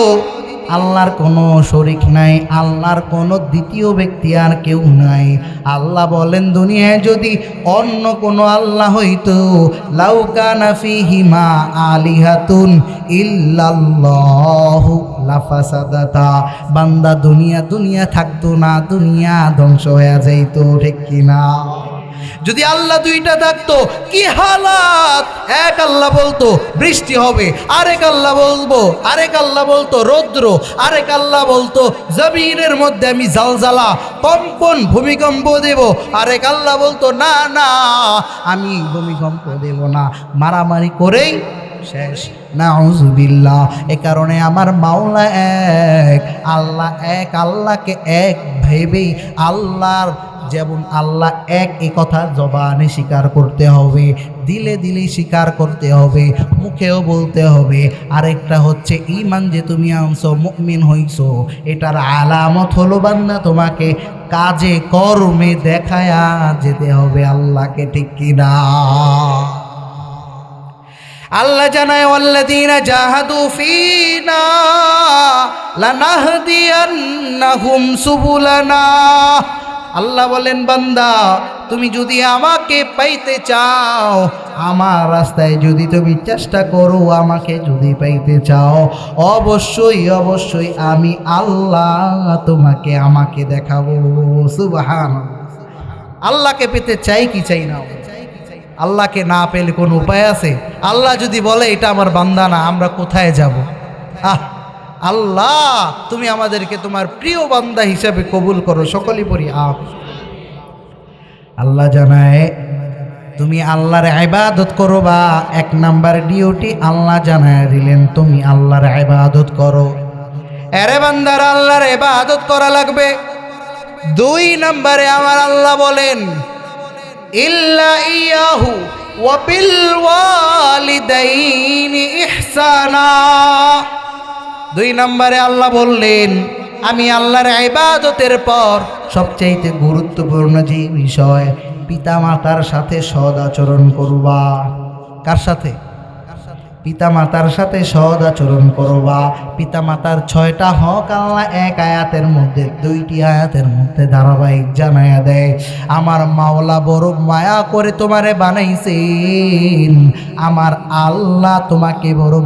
A: আল্লাহর কোনো শরীক নাই, আল্লাহর কোনো দ্বিতীয় ব্যক্তি আর কেউ নাই। আল্লাহ বলেন দুনিয়ায় যদি অন্য কোনো আল্লাহ হইতো লাউ কানা ফীহিমা আলিহাতুন ইল্লাল্লাহু লাফাসাদাতা, বান্দা দুনিয়া থাকতো না, দুনিয়া ধ্বংস হয়ে যাইতো, ঠিক কিনা? যদি আল্লাহ দুইটা থাকতো কি হালাত, এক আল্লাহ বলতো বৃষ্টি হবে, আরেক আল্লাহ বলতো রৌদ্র, আরেক আল্লাহ বলতো জমিনের মধ্যে আমি জালজালা কম্পন ভূমিকম্প দেব, আরেক আল্লাহ বলতো না না আমি ভূমিকম্প দেব না, মারামারি করেই শেষ। নাউজুবিল্লাহ। এ কারণে আমার মাওলা এক, আল্লাহ এক, আল্লাহকে এক ভেবেই আল্লাহর যেমন আল্লাহ এক এ কথা জবানে স্বীকার করতে হবে, দিলে দিলে স্বীকার করতে হবে, মুখেও বলতে হবে। আরেকটা হচ্ছে ঈমান যে তুমি আনছো, মুমিন হইছো, এটার আলামত হলো বান্দা তোমাকে কাজে কর্মে দেখায়া যেতে হবে আল্লাহকে, ঠিক কিনা? আল্লাহ জানায় ওয়াল্লাযীনা জাহাদু ফীনা লানাহদিয়ান্নাহুম সুবুলানা। আল্লাহ বলেন বান্দা তুমি যদি আমাকে পাইতে চাও, আমার রাস্তায় যদি তুমি চেষ্টা করো, আমাকে যদি পাইতে চাও, অবশ্যই অবশ্যই আমি আল্লাহ তোমাকে আমাকে দেখাবো। সুবহানাল্লাহ। আল্লাহকে পেতে চাই কি চাই না? আল্লাহকে না পেলে কোনো উপায় আছে? আল্লাহ যদি বলে এটা আমার বান্দা না, আমরা কোথায় যাব? আল্লাহ তুমি আমাদেরকে তোমার প্রিয় বান্দা হিসাবে কবুল করো। সকলেই পড়ি আমিন। আল্লাহ জানায় তুমি আল্লাহর ইবাদত করবা, এক নাম্বার ডিউটি আল্লাহ জানায় দিলেন তুমি আল্লাহর ইবাদত করো। এরে বান্দার আল্লাহর ইবাদত করা লাগবে। দুই নম্বরে আমার আল্লাহ বলেন ইল্লা ইয়াহু ওয়া বিল ওয়ালিদাইনি ইহসানা। দুই নম্বরে আল্লাহ বললেন আমি আল্লাহর ইবাদতের পর সবচাইতে গুরুত্বপূর্ণ যে বিষয়, পিতা মাতার সাথে সৎ আচরণ করবা। কার সাথে? পিতা মাতার সাথে সৎ আচরণ করবা। পিতা মাতার 6টা হক আল্লাহ এক আয়াতের মধ্যে, 2টি আয়াতের মধ্যে ধারাবাহিক জানায়া দেয়। আমার মাওলা বড় মায়া করে তোমারে বানাইছেন, আমার আল্লাহ তোমাকে বড়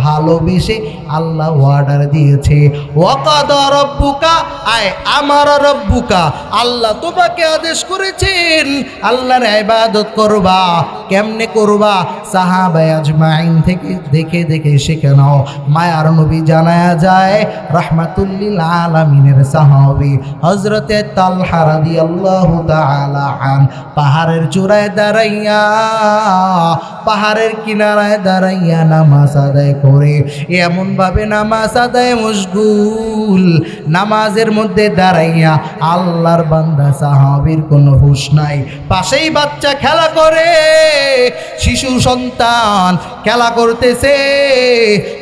A: ভালোবেসে আল্লাহ অর্ডার দিয়েছে ওয়াকাদা রব্বুকা, আয় আমার রব্বুকা, আল্লাহ তোমাকে আদেশ করেছেন আল্লাহর ইবাদত করবা। কেমনে করবা? সাহাবায়ে আজমাইন থেকে দেখে দেখে শিখে নাও। মায়ার নবী জানায়া যায় রাহমাতুল লিল আলামিনের সাহাবী হযরতে তালহা রাদিয়াল্লাহু তাআলা আন পাহাড়ের চূড়ায় দাঁড়াইয়া, পাহাড়ের কিনারায় দাঁড়াইয়া নামাজ আদায় করে, এমন ভাবে নামাজ আদায় মশগুল, নামাজের মধ্যে দাঁড়াইয়া আল্লাহর বান্দা সাহাবীর কোনো হুঁশ নাই। পাশেই বাচ্চা খেলা করে, শিশু সন্তান খেলা করতেছে,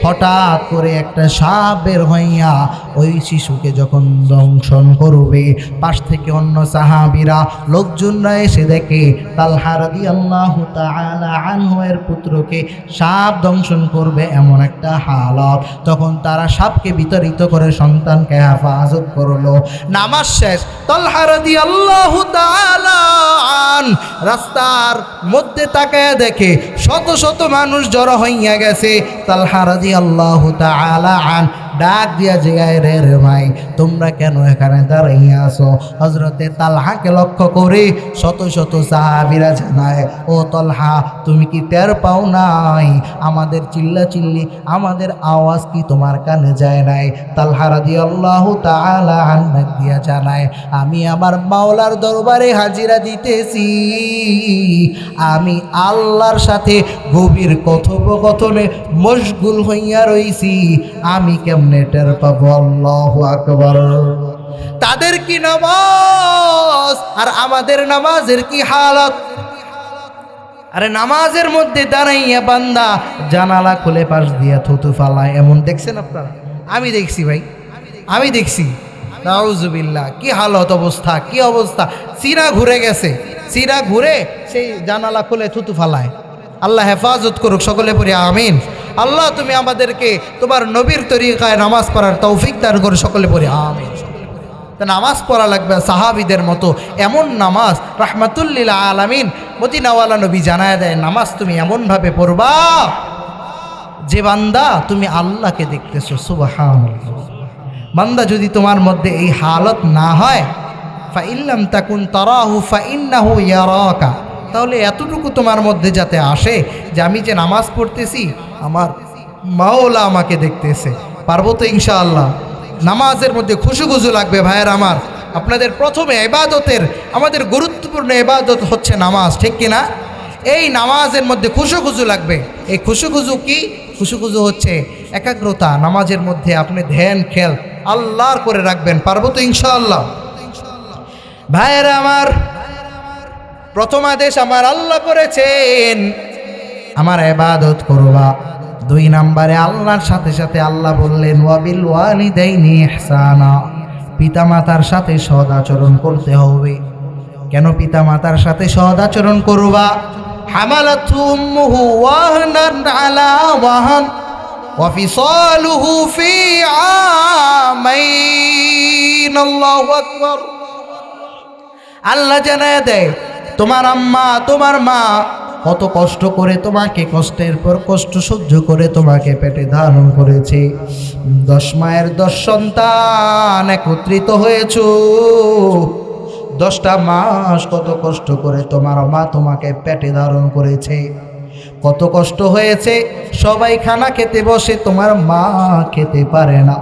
A: হঠাৎ করে একটা সাপ বের হইয়া ওই শিশুকে যখন দংশন করবে, পাশ থেকে অন্য সাহাবীরা লোকজনরা এসে দেখে তালহা রাদিয়াল্লাহু তাআলা আনহু এর পুত্রকে সাপ দংশন করবে এমন একটা হালত। তখন তারা সাপকে বিতাড়িত করে সন্তানকে হেফাজত করলো। নামাজ শেষ, তালহা রাদিয়াল্লাহু তাআলা আন রাস্তার মধ্যে তাকায় দেখে শত শত মানুষ জড়ো হইয়া গেছে। তালহা রাদিয়াল্লাহু তাআলা আন ডাক দিয়া জিগায় রে রে ভাই তোমরা কেন এখানে দাঁড়াইয়া আছো? হযরতে তালহাকে লক্ষ্য করে শত শত সাহাবীরা জানায় ও তালহা তুমি কি টের পাও নাই? আমাদের চিল্লাচিল্লি, আমাদের আওয়াজ কি তোমার কানে যায় নাই? তালহা রাদিয়াল্লাহু তাআলা আনহু দিয়া জানায় আমি আমার মাওলার দরবারে হাজিরা দিতেছি, আমি আল্লাহর সাথে গভীর কথোপকথনে মশগুল হইয়া রইছি, আমি কেমনে টের পাবো? আল্লাহু আকবার। তাদের কি নামাজ আর আমাদের নামাজের কি হালত! আরে নামাজের মধ্যে দাঁড়াইয়া বান্দা জানালা খুলে পাশ দিয়া থুতু ফালায়, এমন দেখছেন আপনারা? আমি দেখছি ভাই, আমি দেখছি। নাউজুবিল্লাহ, কি হালত অবস্থা, কি অবস্থা। সিরা ঘুরে গেছে, সিরা ঘুরে সেই জানালা খুলে থুতু ফালায়। আল্লাহ হেফাজত করুক, সকলে পড়ি আমিন। আল্লাহ তুমি আমাদেরকে তোমার নবীর তরিকায় নামাজ পড়ার তৌফিক দান করে, সকলে পড়ি আমিন। তা নামাজ পড়া লাগবে সাহাবীদের মতো, এমন নামাজ রাহমাতুল্লিল আলামিন মদিনাওয়ালা নবী জানায় দেয়, নামাজ তুমি এমনভাবে পড়বা যে বান্দা তুমি আল্লাহকে দেখতেছো। সুবহানাল্লাহ। বান্দা যদি তোমার মধ্যে এই হালত না হয়, ফাইল্লাম তাকুন তারাহু ফাইন্নাহু ইয়ারাকা, তাহলে এতটুকু তোমার মধ্যে যাতে আসে যে আমি যে নামাজ পড়তেছি আমার মাওলা আমাকে দেখতেছে। পারবো তো ইনশাআল্লাহ? নামাজের মধ্যে খুশুখুজু লাগবে ভাইয়ের আমার। আপনাদের প্রথমে ইবাদতের, আমাদের গুরুত্বপূর্ণ ইবাদত হচ্ছে নামাজ, ঠিক কিনা? এই নামাজের মধ্যে খুশুখুজু লাগবে। এই খুশুখুজু কি? খুশুখুজু হচ্ছে একাগ্রতা। নামাজের মধ্যে আপনি ধ্যান খেয়াল আল্লাহর করে রাখবেন। পারবো তো ইনশাআল্লাহ? ভাইয়ের আমার, প্রথম আদেশ আমার আল্লাহ করেছেন আমার ইবাদত করবা। 2 নম্বরে আল্লাহর সাথে সাথে আল্লাহ বললেন ওয়াবিল ওয়ালিদাইনি ইহসানা, পিতামাতার সাথে সৎ আচরণ করতে হবে। কেন পিতামাতার সাথে সৎ আচরণ করবা? হামালাতহু উম্মুহু ওয়াহনান আলা ওয়াহান ওয়া ফিসালুহু ফি আমাইন। আল্লাহু আকবার। আল্লাহ জানায় দেয় তোমার আম্মা, তোমার মা কত কষ্ট করে তোমাকে, কষ্টের পর কষ্ট সহ্য করে তোমাকে পেটে ধারণ করেছে। 10 মায়ের 10 সন্তান একত্রিত হয়েছো। 10টা মাস কত কষ্ট করে তোমার মা তোমাকে পেটে ধারণ করেছে। কত কষ্ট হয়েছে, সবাই খানা খেতে বসে, তোমার মা খেতে পারে না।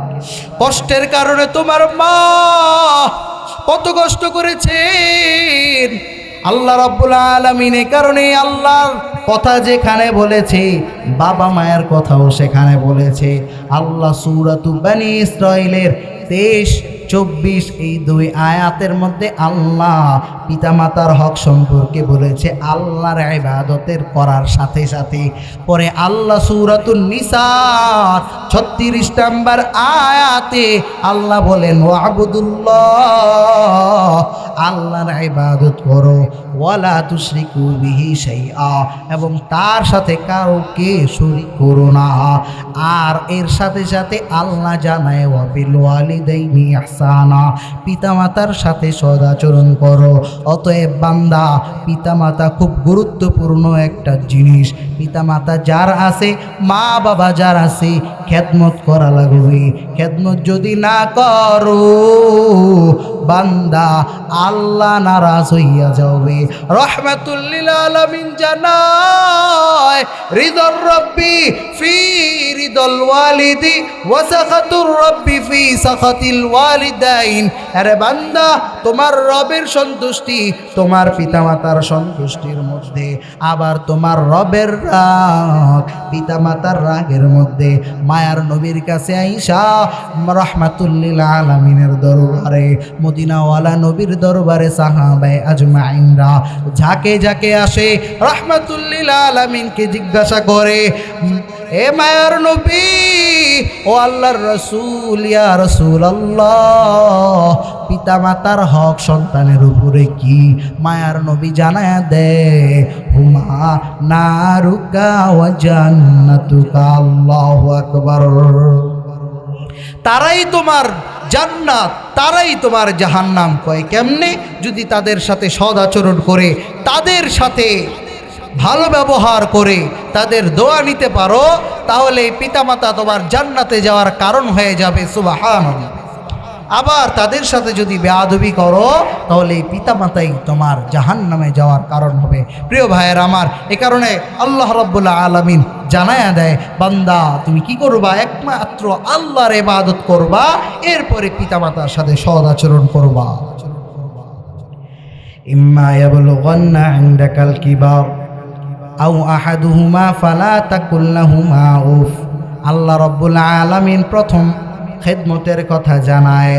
A: কষ্টের কারণে তোমার মা কত কষ্ট করেছেন। আল্লাহ রাব্বুল আলামিন এই কারণে আল্লাহর কথা যেখানে বলেছে, বাবা মায়ের কথাও সেখানে বলেছে। আল্লাহ সূরাতু বনী ইসরাঈলের 23, 24 এই 2 আয়াতের মধ্যে আল্লাহ পিতামাতার হক সম্পর্কে বলেছে। আল্লাহর ইবাদতের করার সাথে সাথে পরে আল্লাহ সূরাতুন নিসা 36 নম্বর আয়াতে আল্লাহ বলেন ওয়াবুদুল্লাহ, আল্লাহর ইবাদত করো, ওয়ালা তুশরিকু বিহি শাইআ, এবং তার সাথে কাউকে শরীক করো না। আর এর সাথে সাথে আল্লাহ জানায় ওয়াবিল ওয়ালিদাইনি ইহসানা, পিতামাতার সাথে সদাচরণ করো। অতএব বান্দা, পিতামাতা খুব গুরুত্বপূর্ণ একটা জিনিস। পিতামাতা যার আছে, মা বাবা যার আছে, খেদমত করা লাগবে। খেদমত যদি না করো বান্দা, আল্লাহ নারাজ হইয়া যাবে। রাহমাতুল লিল আলামিন জানায় রিদার রব্বি ফি রিদাল ওয়ালিদি ওয়া সাখাতুর রব্বি ফি সাখাতিল ওয়ালিদাইন। আরে বান্দা, তোমার রবের সন্তুষ্টি তোমার পিতামাতার সন্তুষ্টির মধ্যে, আবার তোমার রবের রাগ পিতামাতার রাগের মধ্যে। মায়ার নবীর কাছে আইসা রাহমাতুল লিল আলামিনের দরবারে, মদিনাওয়ালা নবীর দরবারে সাহাবায়ে আজমাইনরা ঝাঁকে ঝাঁকে আসে, রাহমাতুল লিল আলামিনকে জিজ্ঞাসা করে, এ মায়ার নবী, ও আল্লাহর রাসূল, ইয়া রাসূলুল্লাহ, পিতামাতার হক সন্তানের উপরে কি? মায়ার নবী জানায়া দেয় হুমা নারুকা ওয়া জান্নাতুকা। আল্লাহু আকবার। তারাই তোমার জান্নাত, তারাই তোমার জাহান্নাম। কয় কেমনে? যদি তাদের সাথে সৎ আচরণ করে, তাদের সাথে ভালো ব্যবহার করে, তাদের দোয়া নিতে পারো, তাহলে পিতামাতা তোমার জান্নাতে যাওয়ার কারণ হয়ে যাবে। সুবহানাল্লাহ। আবার তাদের সাথে যদি বেয়াদবি করো, তাহলে পিতামাতাই তোমার জাহান্নামে যাওয়ার কারণ হবে। প্রিয় ভাইয়ের আমার, এ কারণে আল্লাহ রাব্বুল আলামিন জানায়া দেয়, বান্দা তুমি কি করবা? একমাত্র আল্লাহর ইবাদত করবা, এরপরে পিতামাতার সাথে সৎ আচরণ করবা। ইম্মা ইয়াবলুগান্না ইনদাকাল কিবার আও আহাদুহুমা ফালা তাকুল লাহুমা উফ। আল্লাহ রাব্বুল আলামিন প্রথম খেদমতের কথা জানায়,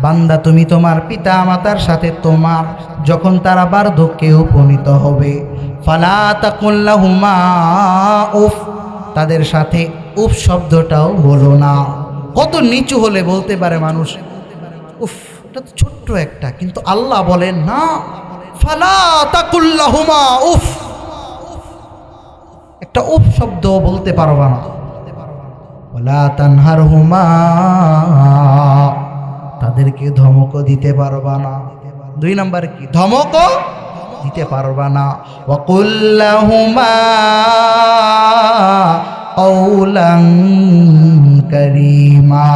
A: বান্দা তুমি তোমার পিতা মাতার সাথে তোমার যখন তারা বার্ধক্যে উপনীত হবে, ফালা তাকুল লাহুমা উফ, তাদের সাথে উফ শব্দটাও বলো না। কত নিচু হলে বলতে পারে মানুষ? উফ, এটা তো ছোট্ট একটা, কিন্তু আল্লাহ বলেন না, ফালা তাকুল লাহুমা উফ, একটা উফ শব্দ বলতে পারবা না। ওয়ালা তানহারহুমা, তাদেরকে ধমকও দিতে পারবা না। 2 নাম্বার কি? ধমকও দিতে পারবা না। ওয়াকুল লাহুমা কাওলান কারীমা,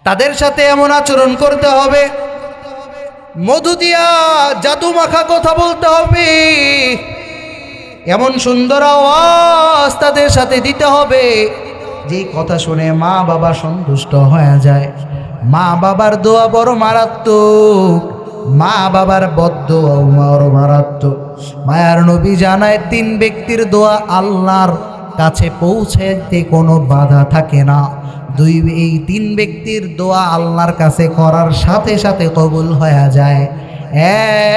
A: তাদের সাথে এমন আচরণ করতে হবে, মধু দিয়া জাদু মাখা কথা বলতে হবে, এমন সুন্দর আওয়াজ তাদের সাথে দিতে হবে যেই কথা শুনে মা বাবা সন্তুষ্ট হয়ে যায়। মা বাবার দোয়া বড় মারাত্মক, মা বাবার বদদোয়া বড় মারাত্মক। মায়ার নবী জানায় 3 ব্যক্তির দোয়া আল্লাহর কাছে পৌঁছাতে কোনো বাধা থাকে না। এই 3 ব্যক্তির দোয়া আল্লাহর কাছে করার সাথে সাথে কবুল হয়ে যায়।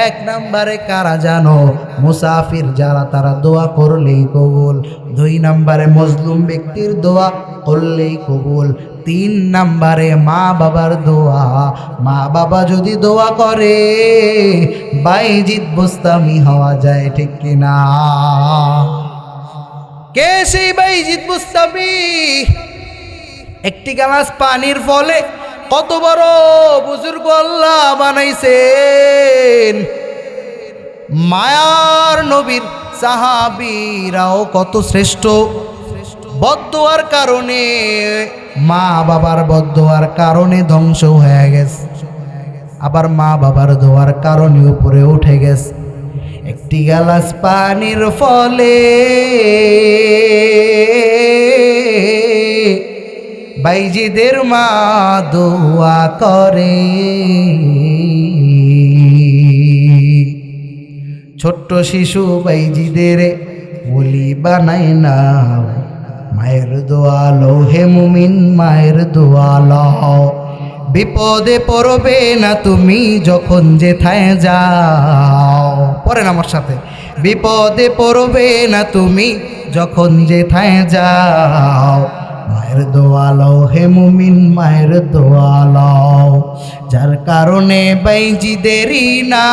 A: 1 নম্বরে কারা জানো? মুসাফির যারা, তারা দোয়া করলেই কবুল। 2 নম্বরে মজলুম ব্যক্তির দোয়া করলেই কবুল। 3 নম্বরে মা বাবার দোয়া। মা বাবা যদি দোয়া করে বাইজিদ বুস্তামি হওয়া যায়, ঠিক কিনা? কে সেই বাইজিদ বুস্তামি? একটি গ্লাস পানির ফলে কত বড় বুজুর্গ আল্লাহ বানাইছেন। মায়ার নবীর সাহাবীরাও কত শ্রেষ্ঠ। বদদোয়ার কারণে, মা বাবার বদদোয়ার কারণে ধ্বংস হয়ে গেছে, আবার মা বাবার দোয়ার কারণে উপরে উঠে গেছে। একটি গ্লাস পানির ফলে বাইজিদের মা দোয়া করে। ছোট্ট শিশু বাইজিদের ওলি বানায় না, মায়ের দোয়া লও হে মুমিন, মায়ের দোয়া লও। বিপদে পড়বে না তুমি যখন যেথায় যাও। পড়েন আমার সাথে, বিপদে পড়বে না তুমি যখন যেথায় যাও। মায়ের দোয়া লও হে মুমিন, মায়ের দোয়া লও। যার কারণে বাইজিদেরই নাম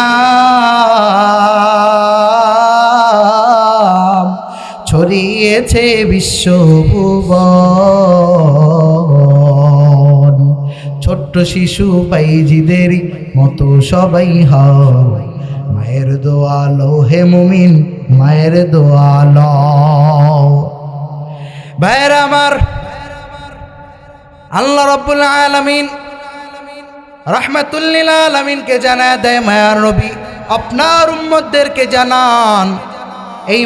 A: ছড়িয়েছে বিশ্বভুবন। ছোট্ট শিশু বাইজিদের মতো সবাই হয়। মায়ের দোয়া লও হে মুমিন, মায়ের দোয়া লও। ভাইরা আমার, আল্লাহ রাব্বুল আলামিন রাহমাতুল লিল আলামিনকে জানায় দেয়, মায়ার নবী আপনার উম্মতদেরকে জানান, এই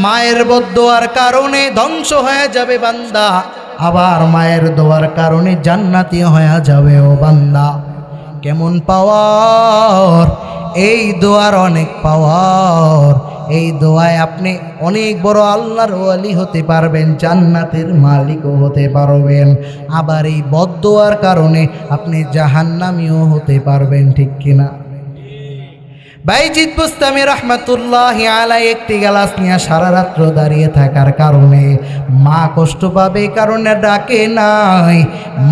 A: মায়ের বদদোয়ার কারণে ধ্বংস হয়ে যাবে বান্দা, আবার মায়ের দোয়ার কারণে জান্নাতি হয়ে যাবে ও বান্দা। কেমন পাওয়ার! এই দোয়ার অনেক পাওয়ার। এই দোয়ায় আপনি অনেক বড় আল্লাহর ওয়ালি হতে পারবেন, জান্নাতের মালিকও হতে পারবেন। আবার এই বদদোয়ার কারণে আপনি জাহান্নামীও হতে পারবেন, ঠিক কিনা? বাইজিদ বুস্তামি রাহমাতুল্লাহি আলাইহি একটি গ্লাস নিয়ে সারা রাত্র দাঁড়িয়ে থাকার কারণে মা কষ্ট পাবে, কারণে ডাকে নাই।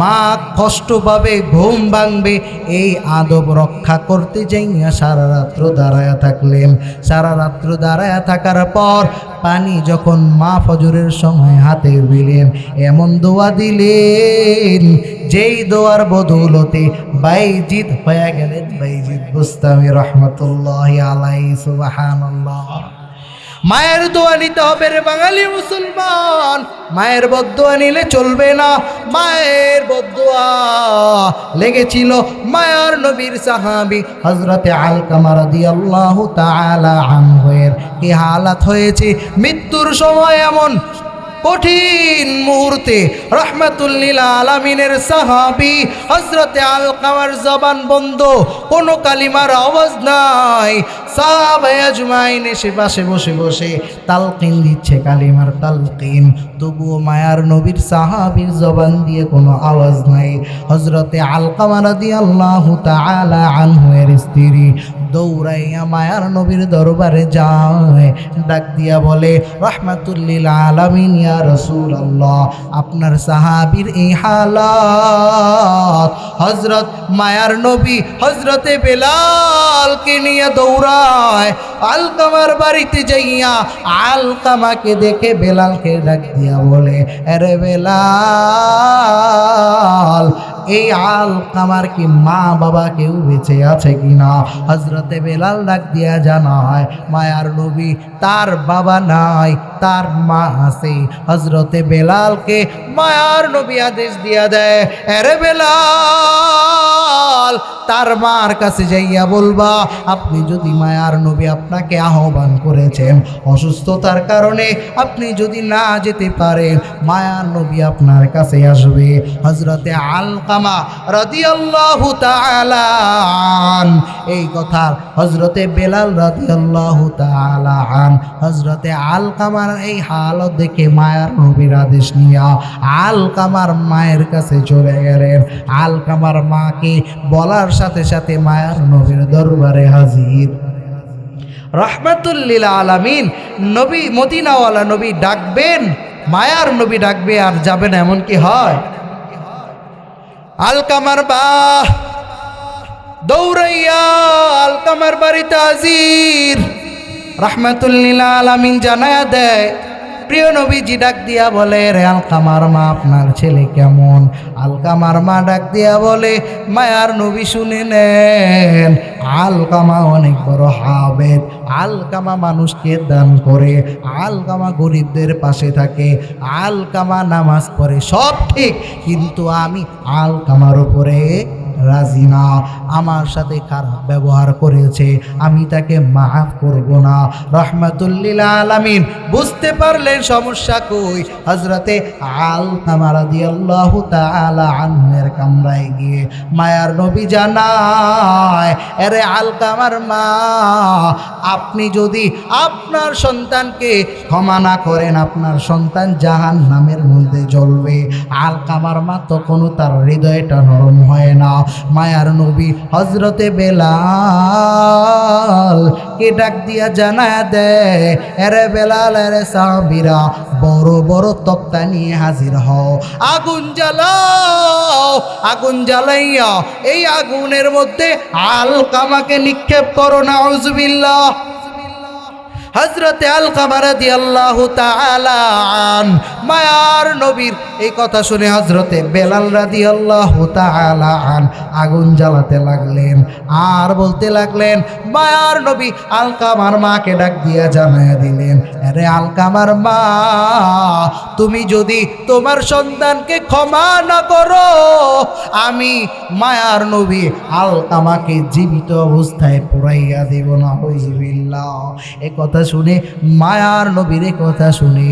A: মা কষ্ট পাবে, ঘুম ভাঙবে, এই আদব রক্ষা করতে যাইয়া সারা রাত্র দাঁড়ায়া থাকলেন। সারা রাত্র দাঁড়ায়া থাকার পর পানি যখন মা ফজরের সময় হাতে দিলেন, এমন দোয়া দিলেন যেই দোয়ার বদৌলতে বাইজিদ হয়ে গেলেন বাইজিদ বুস্তামি রাহমাতুল্লাহি আলাইহি। সুবহানাল্লাহ। মায়ের দোয়া নিতে হবে রে বাঙালি মুসলমান, মায়ের বদদোয়া নিলে চলবে না। মায়ের বদদোয়া লেগেছিল মায়ার নবীর সাহাবী হযরতে আলকামা রাদিয়াল্লাহু তাআলা আনহুর। কি হালাত হয়েছে মৃত্যুর সময়, এমন কঠিন মুহূর্তে রাহমাতুল লিল আলামিনের সাহাবী হযরতে আলকামার জবান বন্ধ, কোনো কালিমার আওয়াজ নাই। সাহাবা আজমাইন এসে পাশে বসে বসে তালকিন দিচ্ছে, কালিমার তালকিন, তবুও মায়ার নবীর সাহাবীর জবান দিয়ে কোনো আওয়াজ নাই। হযরতে আলকামা রাদিয়াল্লাহু তাআলা আনহু এর স্ত্রী দৌড়াইয়া মায়ার নবীর দরবারে যায়, ডাক দিয়া বলে, রাহমাতুল্লিল আলামিন ইয়া রাসূলুল্লাহ, আপনার সাহাবীর এই হালাত। হযরত মায়ার নবী হযরতে বেলালকে নিয়ে দৌড়ায় আলকামার বাড়িতে যাইয়া আলকামাকে দেখে বেলালকে ডাক দিয়া বলে, আরে বেলাল, এই আলকামার কি মা বাবা কেউ বেঁচে আছে কিনা? হযরতে বেলাল ডাক দিয়া জানায়, মায়ার নবী তার বাবা নাই, তার মা আছে। হযরতে বেলালকে মায়ার নবী আদেশ দিয়া দেয়, আরে বেলাল, তার মার কাছে যাইয়া বলবা, আপনি যদি মায়ার নবী আপনাকে আহ্বান করেছেন, অসুস্থতার কারণে আপনি যদি না যেতে পারেন, মায়ার নবী আপনার কাছে আসবে। হযরতে আলকামা রাদিয়াল্লাহু তাআলা আন এই কথা হযরতে বেলাল রাদিয়াল্লাহু তাআলা আন হযরতে আলকামার এই হালত দেখে মায়ার নবীর আদেশ নিয়া আলকামার মায়ের কাছে চলে গেলেন। আলকামার মাকে বলার সাথে সাথে মায়ার নবীর দরবারে হাজির। রাহমাতুল্লিল আলামিন নবী, মদিনাওয়ালা নবী ডাকবেন, মায়ার নবী ডাকবে আর যাবেন, এমন কি হয়? আলকামার বা দৌড়াইয়া আলকামার বাড়িতে হাজির। রাহমাতুল্লিল আলামিন জানায়া দেয়, প্রিয় নবীজি ডাক দিয়া বলে, রে আলকামার মা, আপনার ছেলে কেমন? আলকামার মা ডাক দিয়া বলে, মায়ার নবী শুনে নেন, আলকামা অনেক বড় হাবেদ, আলকামা মানুষকে দান করে, আলকামা গরিবদের পাশে থাকে, আলকামা নামাজ পড়ে, সব ঠিক, কিন্তু আমি আলকামার উপরে রাজি না, আমার সাথে খারাপ ব্যবহার করেছে, আমি তাকে মাফ করব না। রাহমাতুল্লিল আলামিন বুঝতে পারলেন সমস্যা কই। হযরতে আলকামা রাদিয়াল্লাহু তাআলা আনহুর কামরায় গিয়ে মায়ার নবী জানায়, আরে আলকামার মা, আপনি যদি আপনার সন্তানকে ক্ষমা না করেন, আপনার সন্তান জাহান্নামের মধ্যে জ্বলবে। আলকামার মা তখনও তার হৃদয়টা নরম হয় না। মায়ার নবী হযরতে বেলাল কে ডাক দিয়া জানায়া দেয়, আরে বেলাল, আরে সাহাবীরা, বড় বড় তক্তা নিয়ে হাজির হও, আগুন জ্বালাও, আগুন জ্বালাইয়া এই আগুনের মধ্যে আলকামাকে নিক্ষেপ করো। নাউযুবিল্লাহ। হযরতে আলকামা রাদিয়াল্লাহু তাআলা আন মায়ার নবীর এই কথা শুনে হযরতে বেলাল রাদিয়াল্লাহু তাআলা আন আগুন জ্বালাতে লাগলেন আর বলতে লাগলেন, মায়ার নবী আলকামার মাকে ডাক দিয়া জানায়া দিলেন, আরে আলকামার মা, তুমি যদি তোমার সন্তানকে ক্ষমা না করো, আমি মায়ার নবী আলকামাকে জীবিত অবস্থায় পুরাইয়া দেব। নাউযুবিল্লাহ। এ কথা শুনে মায়ার নবীর কথা শুনে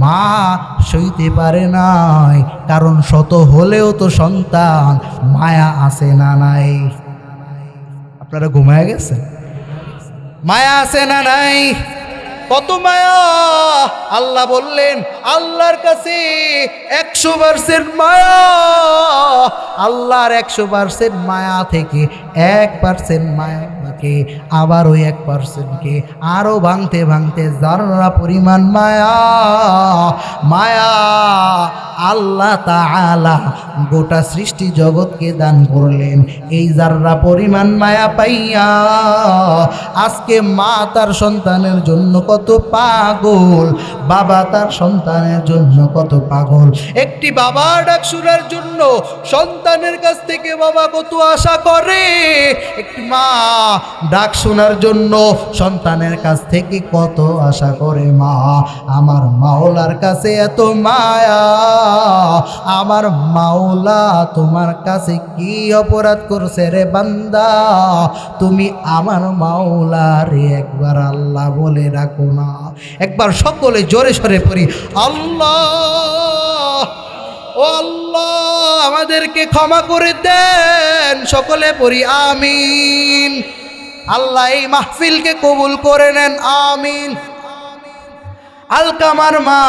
A: মা সইতে পারে নাই, কারণ শত হলেও তো সন্তান, মায়া আছে না নাই? আপনারা ঘুমায় গেছেন? মায়া আছে না নাই? কত মায়া! আল্লাহ বললেন, আল্লাহর কাছে 100% মায়া, আল্লাহর 100% মায়া থেকে 1% মায়াকে আবার ওই 1%কে আরো ভাঙতে ভাঙতে যারা পরিমাণ মায়া, মায়া আল্লাহ তাআলা গোটা সৃষ্টি জগৎকে দান করলেন। এই যারা পরিমাণ মায়া পাইয়া আজকে মা তার সন্তানের জন্য কত পাগল, বাবা তার সন্তানের জন্য কত পাগল। একটি বাবা ডাক শোনার জন্য সন্তানের কাছ থেকে বাবা কত আশা করে, একটি মা ডাক শোনার জন্য সন্তানের কাছ থেকে কত আশা করে। মা, আমার মাওলার কাছে এত মায়া, আমার মাওলা তোমার কাছে কি অপরাধ করছে রে বান্দা, তুমি আমার মাওলারে একবার আল্লাহ বলে রাখো না। একবার সকলে জোরে সরে পড়ি, আল্লাহ, ও আল্লাহ, আমাদেরকে ক্ষমা করে দেন। সকলে পড়ি আমিন। আল্লাহ এই মাহফিলকে কবুল করে নেন, আমিন। আলকামার মা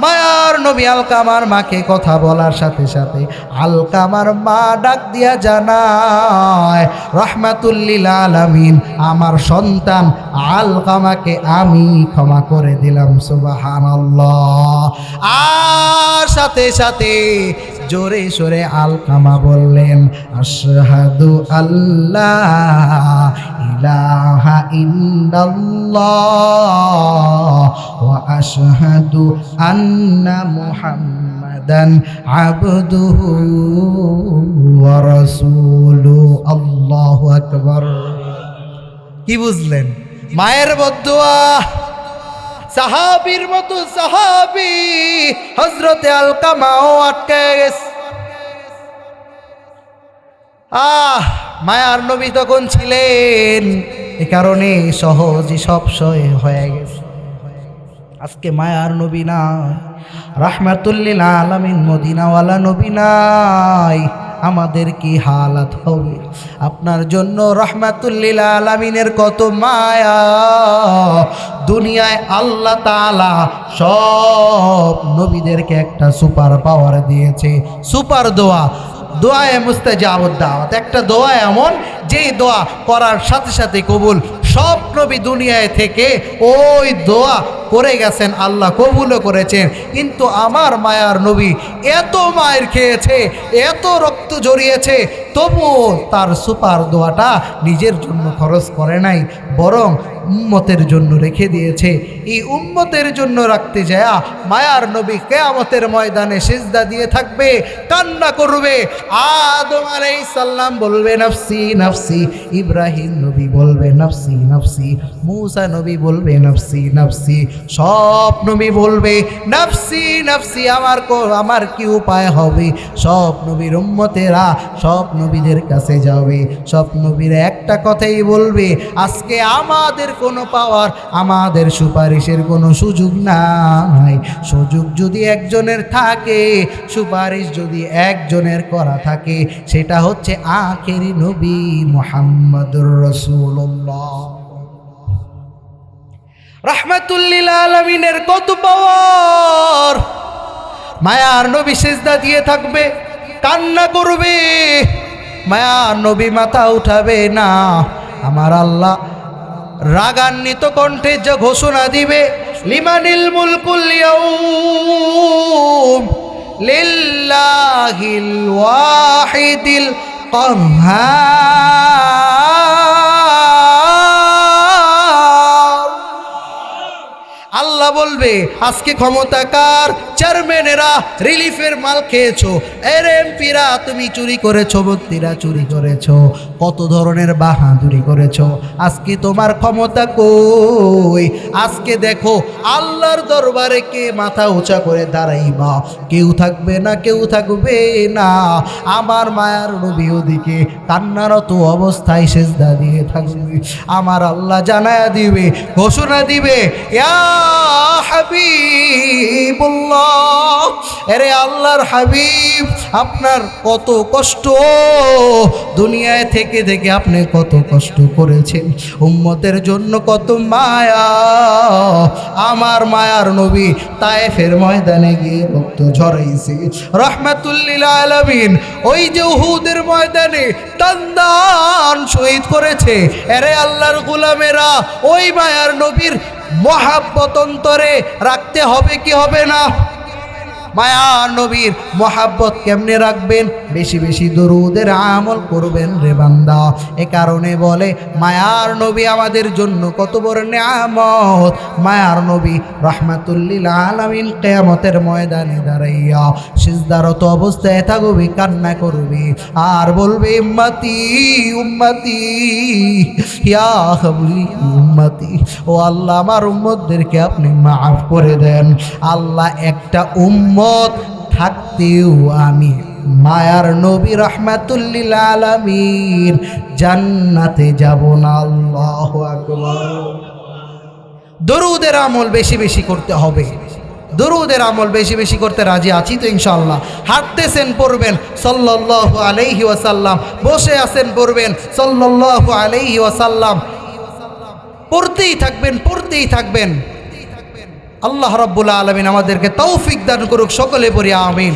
A: মায়ার নবী আলকামার মাকে কথা বলার সাথে সাথে আলকামার মা ডাক দিয়া জানায়, রহমাতুল্লিল আলামিন, আমার সন্তান আলকামাকে আমি ক্ষমা করে দিলাম। সুবহানাল্লাহ। আর সাথে সাথে জোরে সোরে আলকামা বললেন, আশহাদু আল্লাহ ইলাহা ইল্লাল্লাহ ওয়া আশহাদু আন্না মুহাম্মাদান আবদুহু ওয়া রাসূলুহু। আল্লাহু আকবার। কি বুঝলেন? মায়ের বদদুয়া। সাহাবীর মতো সাহাবী হযরতে আলকামাও আটকে গেছে। মায়ার নবী তখন ছিলেন, এ কারণে সহজই সব হয়ে গেছে। আজকে মায়ার নবী নাই, রাহমাতুল্লিল আলামিন মদিনাওয়ালা নবী নাই, আমাদের কি হালাত হবে? আপনার জন্য রাহমাতুল্লিল আলামিনের কত মায়া। দুনিয়ায় আল্লাহ তাআলা সব নবীদেরকে একটা সুপার পাওয়ার দিয়েছে, সুপার দোয়া। দোয়ায়ে মুস্তাজাবুদ দাওয়াত, একটা দোয়া এমন যেই দোয়া করার সাথে সাথে কবুল। সব নবী দুনিয়ায় থেকে ওই দোয়া করে গেছেন, আল্লাহ কবুলও করেছেন। কিন্তু আমার মায়ার নবী এত মায়ের খেয়েছে, এত রক্ত জড়িয়েছে, তবুও তার সুপার দোয়াটা নিজের জন্য খরচ করে নাই, বরং উম্মতের জন্য রেখে দিয়েছে। এই উম্মতের জন্য রাখতে যায় মায়ার নবী কিয়ামতের ময়দানে সিজদা দিয়ে থাকবে, কান্না করবে। আদম আলাইহিস সালাম বলবে নাফসি নাফসি, ইব্রাহিম নবী বলবে নাফসি নাফসি, মূসা নবী বলবে নাফসি নাফসি, সব নবী বলবে নাফসি নাফসি। আমার কি উপায় হবে? সব নবীর উম্মতেরা সব নবীদের কাছে যাবে, সব নবীর একটা কথাই বলবে, আজকে আমাদের কোনো পাওয়ার, আমাদের সুপারিশের কোনো সুযোগ নাই। সুযোগ যদি একজনের থাকে, সুপারিশ যদি একজনের করা থাকে, সেটা হচ্ছে আখেরি নবী মুহাম্মদুর রাসূলুল্লাহ। রাহমাতুল্লিল আলামিনের কত পাওয়ার। মায়ার নবী সিজদা দিয়ে থাকবে, কান্না করবে, মায়ার নবী মাথা উঠাবে না। আমার আল্লাহ রাগান্বিত কণ্ঠে যে ঘোষণা দিবে, লিমানিল মুলকুল ইয়াউম লিল্লাহিল ওয়াহিদিল কাহ্হার। আল্লাহ বলবে, আজকে ক্ষমতা কার? চেয়ারম্যানেরা রিলিফের মাল খেয়েছো, এমপিরা তুমি চুরি করেছো, মন্ত্রীরা চুরি করেছো, কত ধরনের বাহাদুরি করেছো, আজকে তোমার ক্ষমতা কই? আজকে দেখো আল্লাহর দরবারে কে মাথা উঁচা করে দাঁড়াইবা? কেউ থাকবে না, কেউ থাকবে না। আমার মায়ার নবী ওদিকে কান্নারত অবস্থায় সিজদা দিয়ে থাকবে। আমার আল্লাহ জানায়া দিবে, ঘোষণা দিবে, ইয়া হাবিবুল্লাহ, এরে আল্লাহর হাবিব, আপনার কত কষ্ট, দুনিয়ায় থেকে থেকে আপনি কত কষ্ট করেছেন, উম্মতের জন্য কত মায়া। আমার মায়ার নবী তায়েফের ময়দানে গিয়ে রক্ত ঝরাইছে। রাহমাতুল্লিল আলামিন ওই যে উহুদের ময়দানে দান শহীদ করেছে। এরে আল্লাহর গোলামেরা, ওই মায়ার নবীর মহাব্বত অন্তরে রাখতে হবে কি হবে না? মায়ার নবীর মহাব্বত কেমনে রাখবেন? বেশি বেশি দরুদের আমল করবেন রে বান্দা। এ কারণে বলে মায়ার নবী আমাদের জন্য কত বড় নিয়ামত। মায়ার নবী রাহমাতুল্লিল আলামিন কিয়ামতের ময়দানে দাঁড়াইয়া সিজদারত অবস্থায় থাকবে, কান্না করবে আর বলবে, উম্মতি উম্মতি ইয়া হাবলি উম্মতি, ও আল্লাহ আমার উম্মতদেরকে আপনি মাফ করে দেন। আল্লাহ, একটা উম্মত থাকতেও আমি মায়ার নবী রাহমাতুল্লিল আলামিন জান্নাতে যাব না। আল্লাহু আকবার। দরুদের আমল বেশি বেশি করতে হবে, দরুদের আমল বেশি বেশি করতে রাজি আছি তো ইনশাআল্লাহ। হাঁটতেছেন পড়বেন সাল্লাল্লাহু আলাইহি ওয়াসাল্লাম, বসে আছেন পড়বেন সাল্লাল্লাহু আলাইহি ওয়াসাল্লাম, পড়তেই থাকবেন, পড়তেই থাকবেন। আল্লাহ রাব্বুল আলামিন আমাদেরকে তৌফিক দান করুক, সকলে পড়ি আমিন।